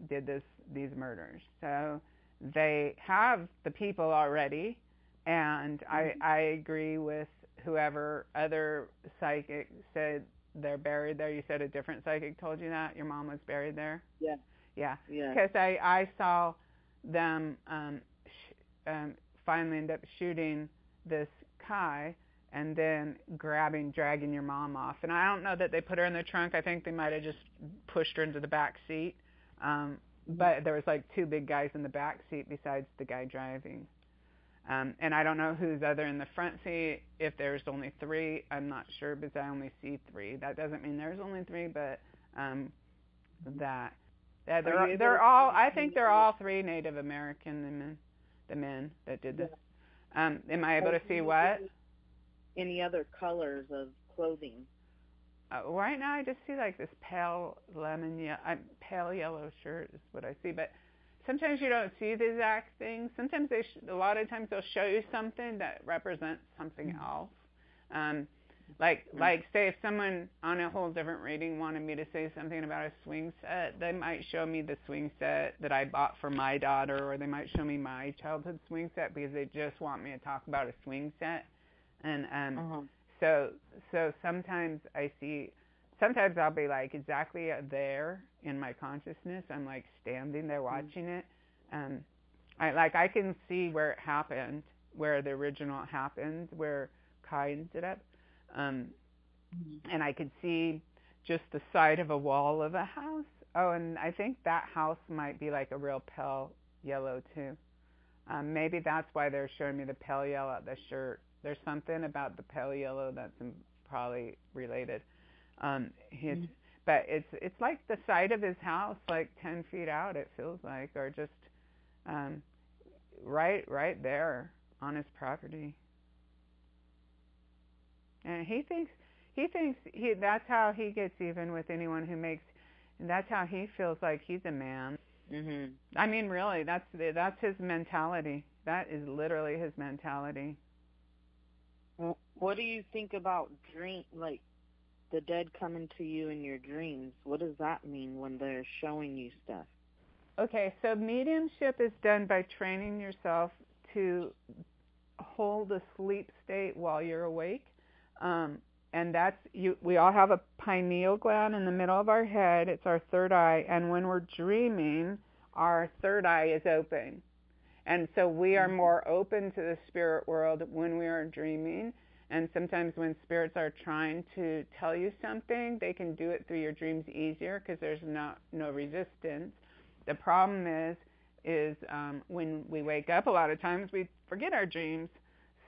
did these murders. So they have the people already, and I agree with whoever other psychic said they're buried there. You said a different psychic told you that your mom was buried there?
Yeah.
Yeah.
Yeah.
Because I saw them finally end up shooting this Kai and then dragging your mom off. And I don't know that they put her in the trunk. I think they might have just pushed her into the back seat. But there was like two big guys in the back seat besides the guy driving. And I don't know who's other in the front seat. If there's only three, I'm not sure, because I only see three. That doesn't mean there's only three, but they're all. I think they're all three Native American, the men that did this. Am I able to see what?
Any other colors of clothing?
Right now, I just see like this pale yellow shirt is what I see. But sometimes you don't see the exact thing. Sometimes a lot of times they'll show you something that represents something else. Like say if someone on a whole different reading wanted me to say something about a swing set, they might show me the swing set that I bought for my daughter, or they might show me my childhood swing set because they just want me to talk about a swing set. And so sometimes sometimes I'll be like exactly there in my consciousness. I'm like standing there watching it. I can see where it happened, where the original happened, where Kai ended up. And I could see just the side of a wall of a house. Oh, and I think that house might be like a real pale yellow too. Maybe that's why they're showing me the pale yellow at the shirt. There's something about the pale yellow that's probably related. But it's like the side of his house, like 10 feet out, it feels like, or just right there on his property. And he thinks that's how he gets even with anyone who makes. And that's how he feels like he's a man.
Mhm.
I mean, really, that's his mentality. That is literally his mentality.
What do you think about like the dead coming to you in your dreams? What does that mean when they're showing you stuff?
Okay, so mediumship is done by training yourself to hold a sleep state while you're awake. And that's we all have a pineal gland in the middle of our head. It's our third eye. And when we're dreaming, our third eye is open. And so we are more open to the spirit world when we are dreaming. And sometimes when spirits are trying to tell you something, they can do it through your dreams easier because there's no resistance. The problem is when we wake up, a lot of times we forget our dreams.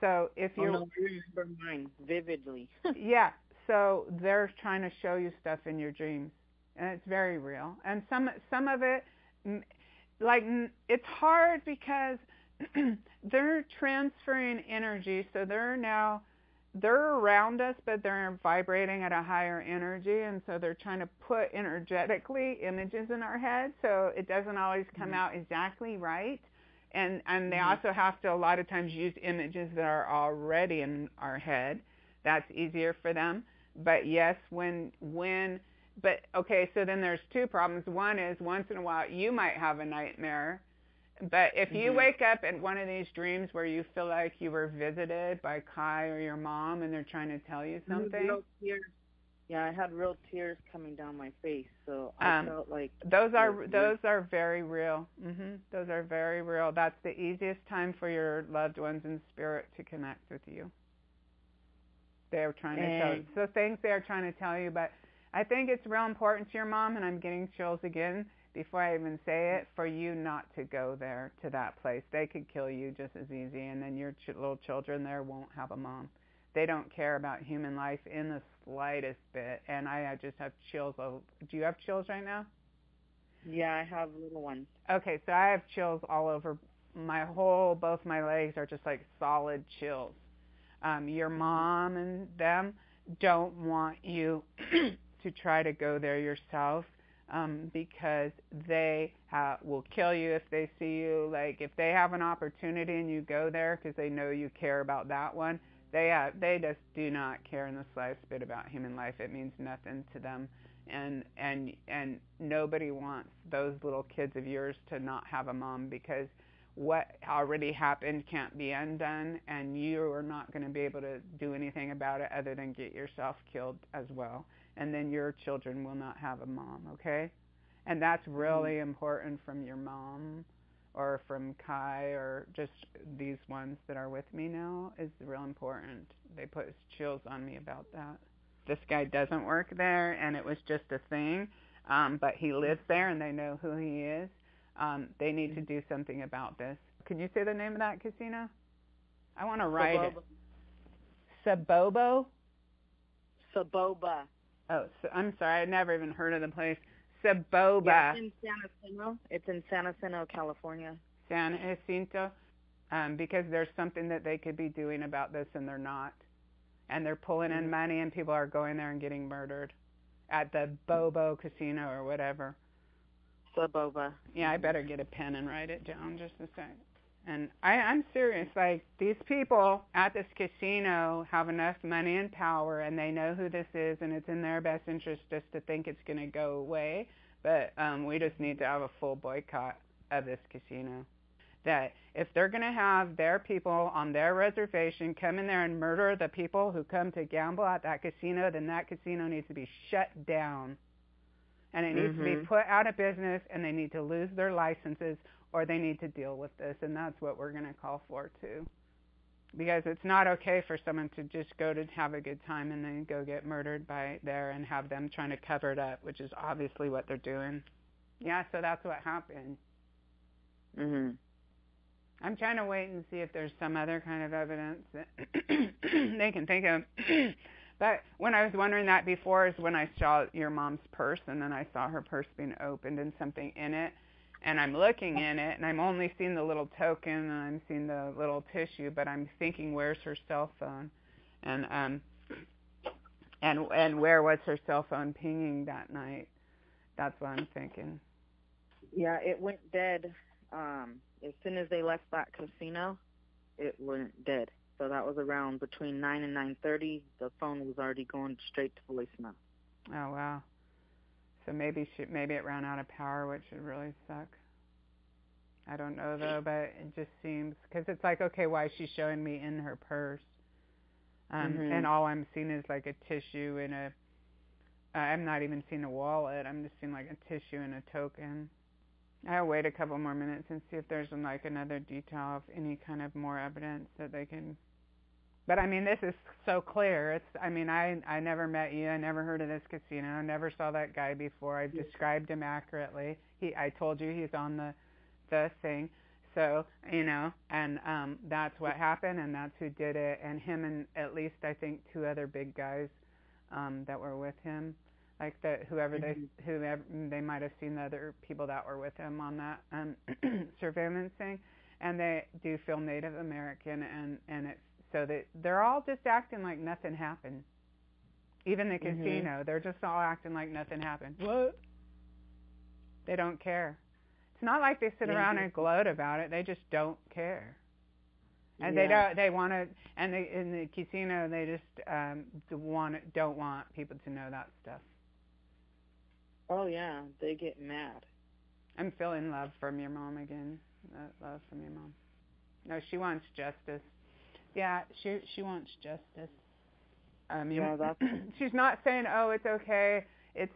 So if you,
no, I remember mine vividly.
yeah, so they're trying to show you stuff in your dreams, and it's very real. And some of it, like it's hard because they're transferring energy, so they're around us, but they're vibrating at a higher energy, and so they're trying to put energetically images in our head, so it doesn't always come out exactly right. And they also have to a lot of times use images that are already in our head. That's easier for them. But yes, but okay, so then there's two problems. One is once in a while you might have a nightmare, but if you wake up in one of these dreams where you feel like you were visited by Kai or your mom and they're trying to tell you something.
Real tears. Yeah, I had real tears coming down my face, so I felt like
those are very real. Those are very real. That's the easiest time for your loved ones in spirit to connect with you. They're trying to tell you. So things they are trying to tell you, but I think it's real important to your mom, and I'm getting chills again before I even say it, for you not to go there to that place. They could kill you just as easy, and then your little children there won't have a mom. They don't care about human life in the slightest bit, and I just have chills. Do you have chills right now?
Yeah, I have little ones.
Okay, so I have chills all over both my legs are just like solid chills. Your mom and them don't want you to try to go there yourself, because they will kill you if they see you. Like if they have an opportunity and you go there because they know you care about that one, they just do not care in the slightest bit about human life. It means nothing to them, and nobody wants those little kids of yours to not have a mom, because what already happened can't be undone, and you are not going to be able to do anything about it other than get yourself killed as well, and then your children will not have a mom, okay? And that's really important from your mom or from Kai or just these ones that are with me now is real important. They put chills on me about that. This guy doesn't work there, and it was just a thing, but he lives there, and they know who he is. They need to do something about this. Can you say the name of that casino? I want to write it. Sabobo?
Saboba.
Oh, I'm sorry. I never even heard of the place. Saboba.
Yeah, it's in San Jacinto. It's in San Jacinto, California.
San Jacinto. Because there's something that they could be doing about this, and they're not. And they're pulling in money, and people are going there and getting murdered at the Bobo Casino or whatever.
Saboba.
Yeah, I better get a pen and write it down just a sec. And I'm serious. Like, these people at this casino have enough money and power, and they know who this is, and it's in their best interest just to think it's going to go away. But we just need to have a full boycott of this casino. That if they're going to have their people on their reservation come in there and murder the people who come to gamble at that casino, then that casino needs to be shut down. And it needs to be put out of business, and they need to lose their licenses, or they need to deal with this, and that's what we're going to call for, too. Because it's not okay for someone to just go to have a good time and then go get murdered by there and have them trying to cover it up, which is obviously what they're doing. Yeah, so that's what happened. I'm trying to wait and see if there's some other kind of evidence that they can think of. But when I was wondering that before is when I saw your mom's purse, and then I saw her purse being opened and something in it. And I'm looking in it, and I'm only seeing the little token, and I'm seeing the little tissue, but I'm thinking, where's her cell phone? And where was her cell phone pinging that night? That's what I'm thinking.
Yeah, it went dead. As soon as they left that casino, it went dead. So that was around between 9 and 9:30. The phone was already going straight to voicemail.
Oh, wow. So maybe it ran out of power, which would really suck. I don't know, though, but it just seems, because it's like, okay, why is she showing me in her purse? And all I'm seeing is like a tissue and I'm not even seeing a wallet. I'm just seeing like a tissue and a token. I'll wait a couple more minutes and see if there's like another detail of any kind of more evidence that they can. But I mean, this is so clear. It's. I mean, I never met you. I never heard of this casino. I never saw that guy before. I've described him accurately. I told you he's on the thing. So and that's what happened, and that's who did it, and him and at least I think two other big guys that were with him. Like whoever they might have seen the other people that were with him on that surveillance thing, and they do feel Native American, and it's so that they're all just acting like nothing happened. Even the casino, they're just all acting like nothing happened. What? They don't care. It's not like they sit around and gloat about it. They just don't care. And they want to, and they, in the casino, they just don't want people to know that stuff.
Oh yeah, they get mad.
I'm feeling love from your mom again. Love from your mom. No, she wants justice. Yeah, she wants justice. She's not saying, oh, it's okay. It's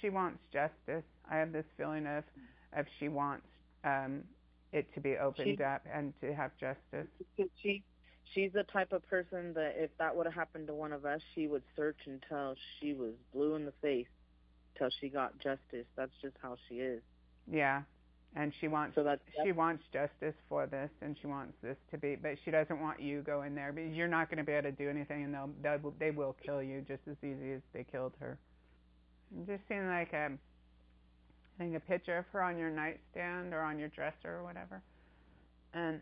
she wants justice. I have this feeling of she wants it to be opened up and to have justice.
She's the type of person that if that would have happened to one of us, she would search until she was blue in the face till she got justice. That's just how she is.
Yeah. And she wants justice for this, and she wants this to be, but she doesn't want you going there because you're not going to be able to do anything, and they will kill you just as easy as they killed her. I'm just seeing like I think a picture of her on your nightstand or on your dresser or whatever, and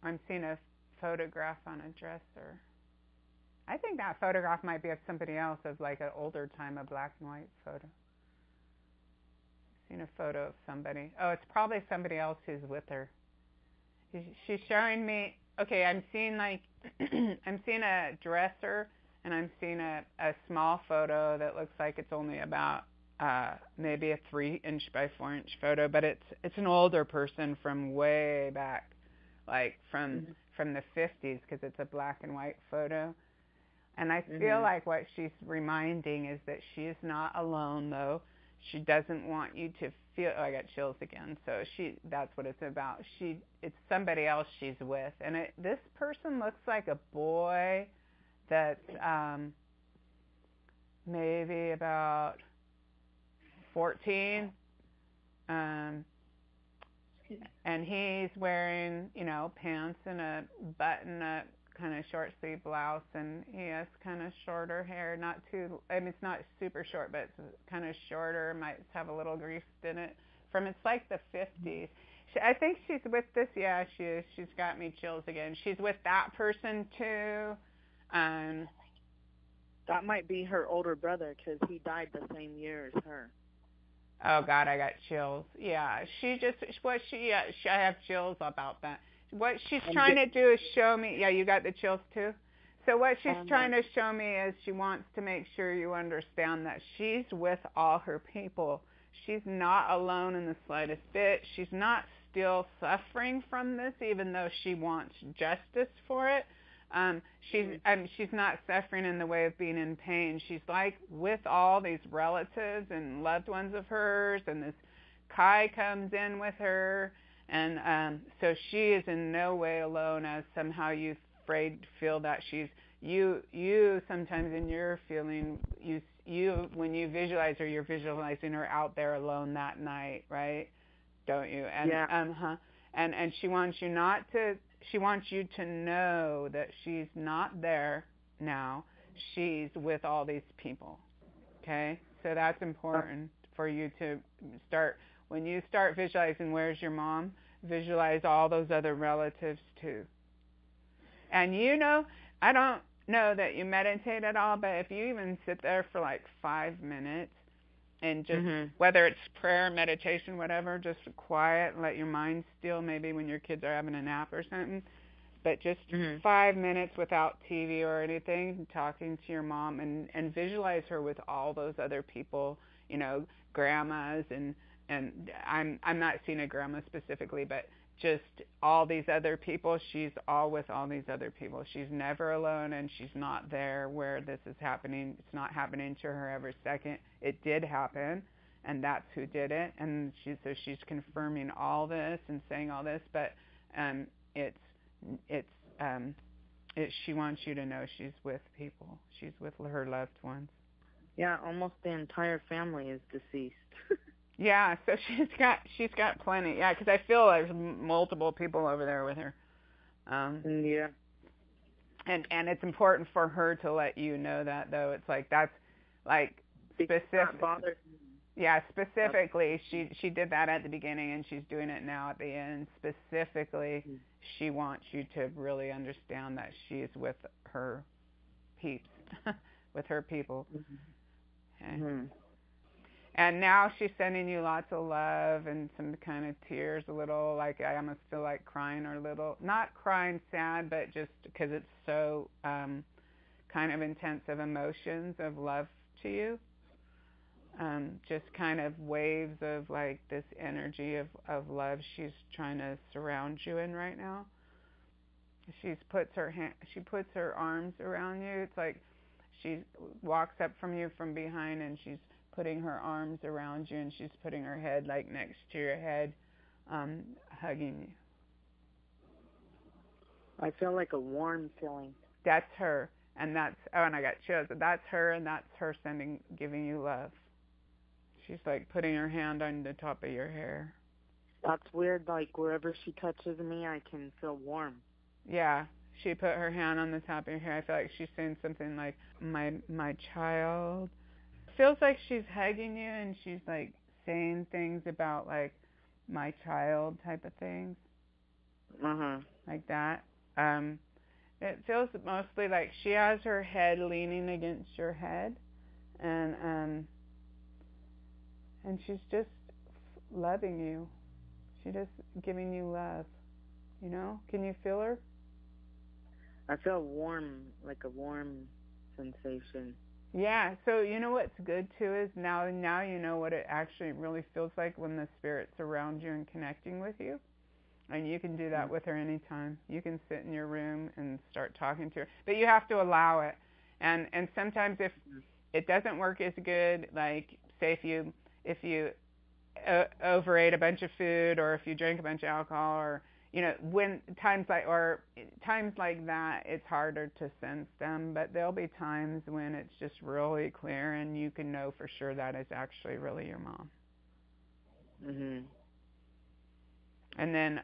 I'm seeing a photograph on a dresser. I think that photograph might be of somebody else, of like an older time, a black and white photo. Seen a photo of somebody. Oh, it's probably somebody else who's with her. She's showing me. Okay, I'm seeing like I'm seeing a dresser, and I'm seeing a small photo that looks like it's only about maybe a 3-inch by 4-inch photo, but it's an older person from way back, like from the 50s, because it's a black and white photo. And I feel like what she's reminding is that she is not alone, though. She doesn't want you to feel. Oh, I got chills again. So that's what it's about. It's somebody else she's with, and this person looks like a boy that's maybe about 14, and he's wearing pants and a button-up kind of short sleeve blouse, and he has kind of shorter hair, not too, I mean, it's not super short, but it's kind of shorter, might have a little grease in it, it's like the 50s. I think she's with this, yeah, she is, she's got me chills again. She's with that person too.
That might be her older brother, because he died the same year as her.
Oh God, I got chills. Yeah, I have chills about that. What she's trying to do is show me, yeah, you got the chills too? So what she's trying to show me is she wants to make sure you understand that she's with all her people. She's not alone in the slightest bit. She's not still suffering from this, even though she wants justice for it. She's not suffering in the way of being in pain. She's like with all these relatives and loved ones of hers, and this Kai comes in with her. And so she is in no way alone, as somehow you feel that she's you sometimes in your feeling you when you visualize her, you're visualizing her out there alone that night, right? Don't you? And and she wants you to know that she's not there now. She's with all these people. Okay? So that's important for you to start. When you start visualizing where's your mom, visualize all those other relatives too. And I don't know that you meditate at all, but if you even sit there for like 5 minutes and just, whether it's prayer, meditation, whatever, just quiet, let your mind still, maybe when your kids are having a nap or something, but just 5 minutes without TV or anything, talking to your mom, and visualize her with all those other people, grandmas, and I'm not seeing a grandma specifically, but just all these other people. She's all with all these other people. She's never alone, and she's not there where this is happening. It's not happening to her every second. It did happen, and that's who did it. And she's confirming all this and saying all this, but it's it's she wants you to know she's with people. She's with her loved ones.
Yeah, almost the entire family is deceased.
Yeah, so she's got plenty. Yeah, because I feel there's multiple people over there with her.
Yeah.
And it's important for her to let you know that, though. It's like that's like specific. Yeah, specifically, she did that at the beginning, and she's doing it now at the end. Specifically, she wants you to really understand that she's with her peeps, with her people. Okay.
Mm-hmm.
And now she's sending you lots of love and some kind of tears, a little, like I almost feel like crying, or a little, not crying sad, but just because it's so kind of intensive emotions of love to you. Just kind of waves of like this energy of love she's trying to surround you in right now. She puts her arms around you. It's like she walks up from you from behind, and she's putting her arms around you, and she's putting her head like next to your head, hugging you.
I feel like a warm feeling.
That's her, and and I got chills. That's her, and that's her giving you love. She's like putting her hand on the top of your hair.
That's weird. Like wherever she touches me, I can feel warm.
Yeah, she put her hand on the top of your hair. I feel like she's saying something like, my child. Feels like she's hugging you, and she's like saying things about like my child type of things. Like that. It feels mostly like she has her head leaning against your head, and she's just loving you. She's just giving you love. You know? Can you feel her?
I feel warm, like a warm sensation.
Yeah, so you know what's good too is now you know what it actually really feels like when the spirit's around you and connecting with you. And you can do that with her anytime. You can sit in your room and start talking to her. But you have to allow it. And sometimes if it doesn't work as good, like say if you overate a bunch of food, or if you drink a bunch of alcohol, or when times like that, it's harder to sense them. But there'll be times when it's just really clear, and you can know for sure that is actually really your mom. And then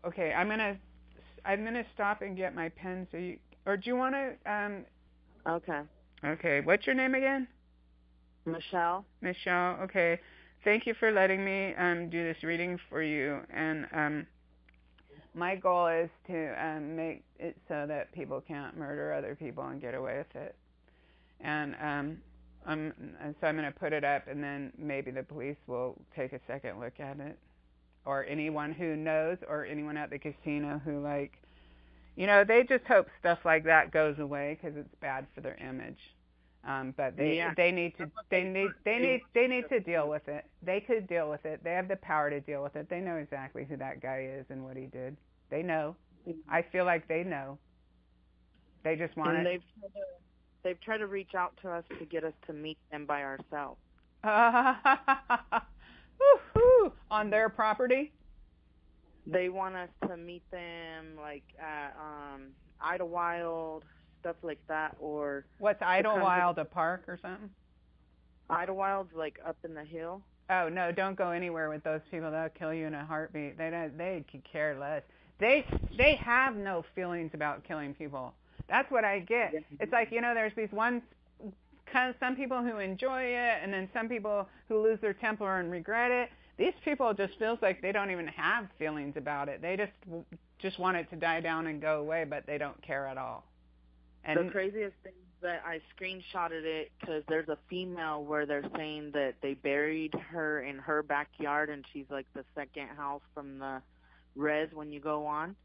okay, I'm gonna stop and get my pen. So do you want to Okay, what's your name again?
Michelle.
Okay. Thank you for letting me do this reading for you. And my goal is to make it so that people can't murder other people and get away with it. And so I'm going to put it up, and then maybe the police will take a second look at it, or anyone who knows, or anyone at the casino who they just hope stuff like that goes away because it's bad for their image. But they need to deal with it. They could deal with it. They have the power to deal with it. They know exactly who that guy is and what he did. They know. I feel like they know. They just want it.
They've tried to reach out to us to get us to meet them by ourselves.
On their property?
They want us to meet them like at Idlewild, stuff like that, or
what's Idlewild, a park or something?
Idlewild's like up in the hill.
Oh no, don't go anywhere with those people. They'll kill you in a heartbeat. They could care less. They have no feelings about killing people. That's what I get. It's like, there's these some people who enjoy it, and then some people who lose their temper and regret it. These people just feels like they don't even have feelings about it. They just want it to die down and go away, but they don't care at all. And
the craziest thing is that I screenshotted it because there's a female where they're saying that they buried her in her backyard, and she's like the second house from the res when you go on.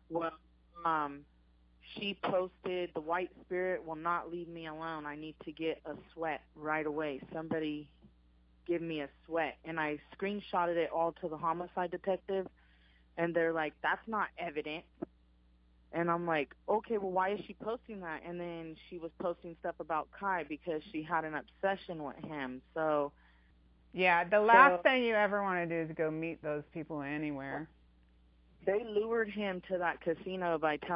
Well, she posted, "The white spirit will not leave me alone. I need to get a sweat right away. Somebody give me a sweat." And I screenshotted it all to the homicide detective, and they're like, "That's not evidence." And I'm like, okay, well, why is she posting that? And then she was posting stuff about Kai because she had an obsession with him. So
Yeah, the last thing you ever want to do is go meet those people anywhere.
They lured him to that casino by telling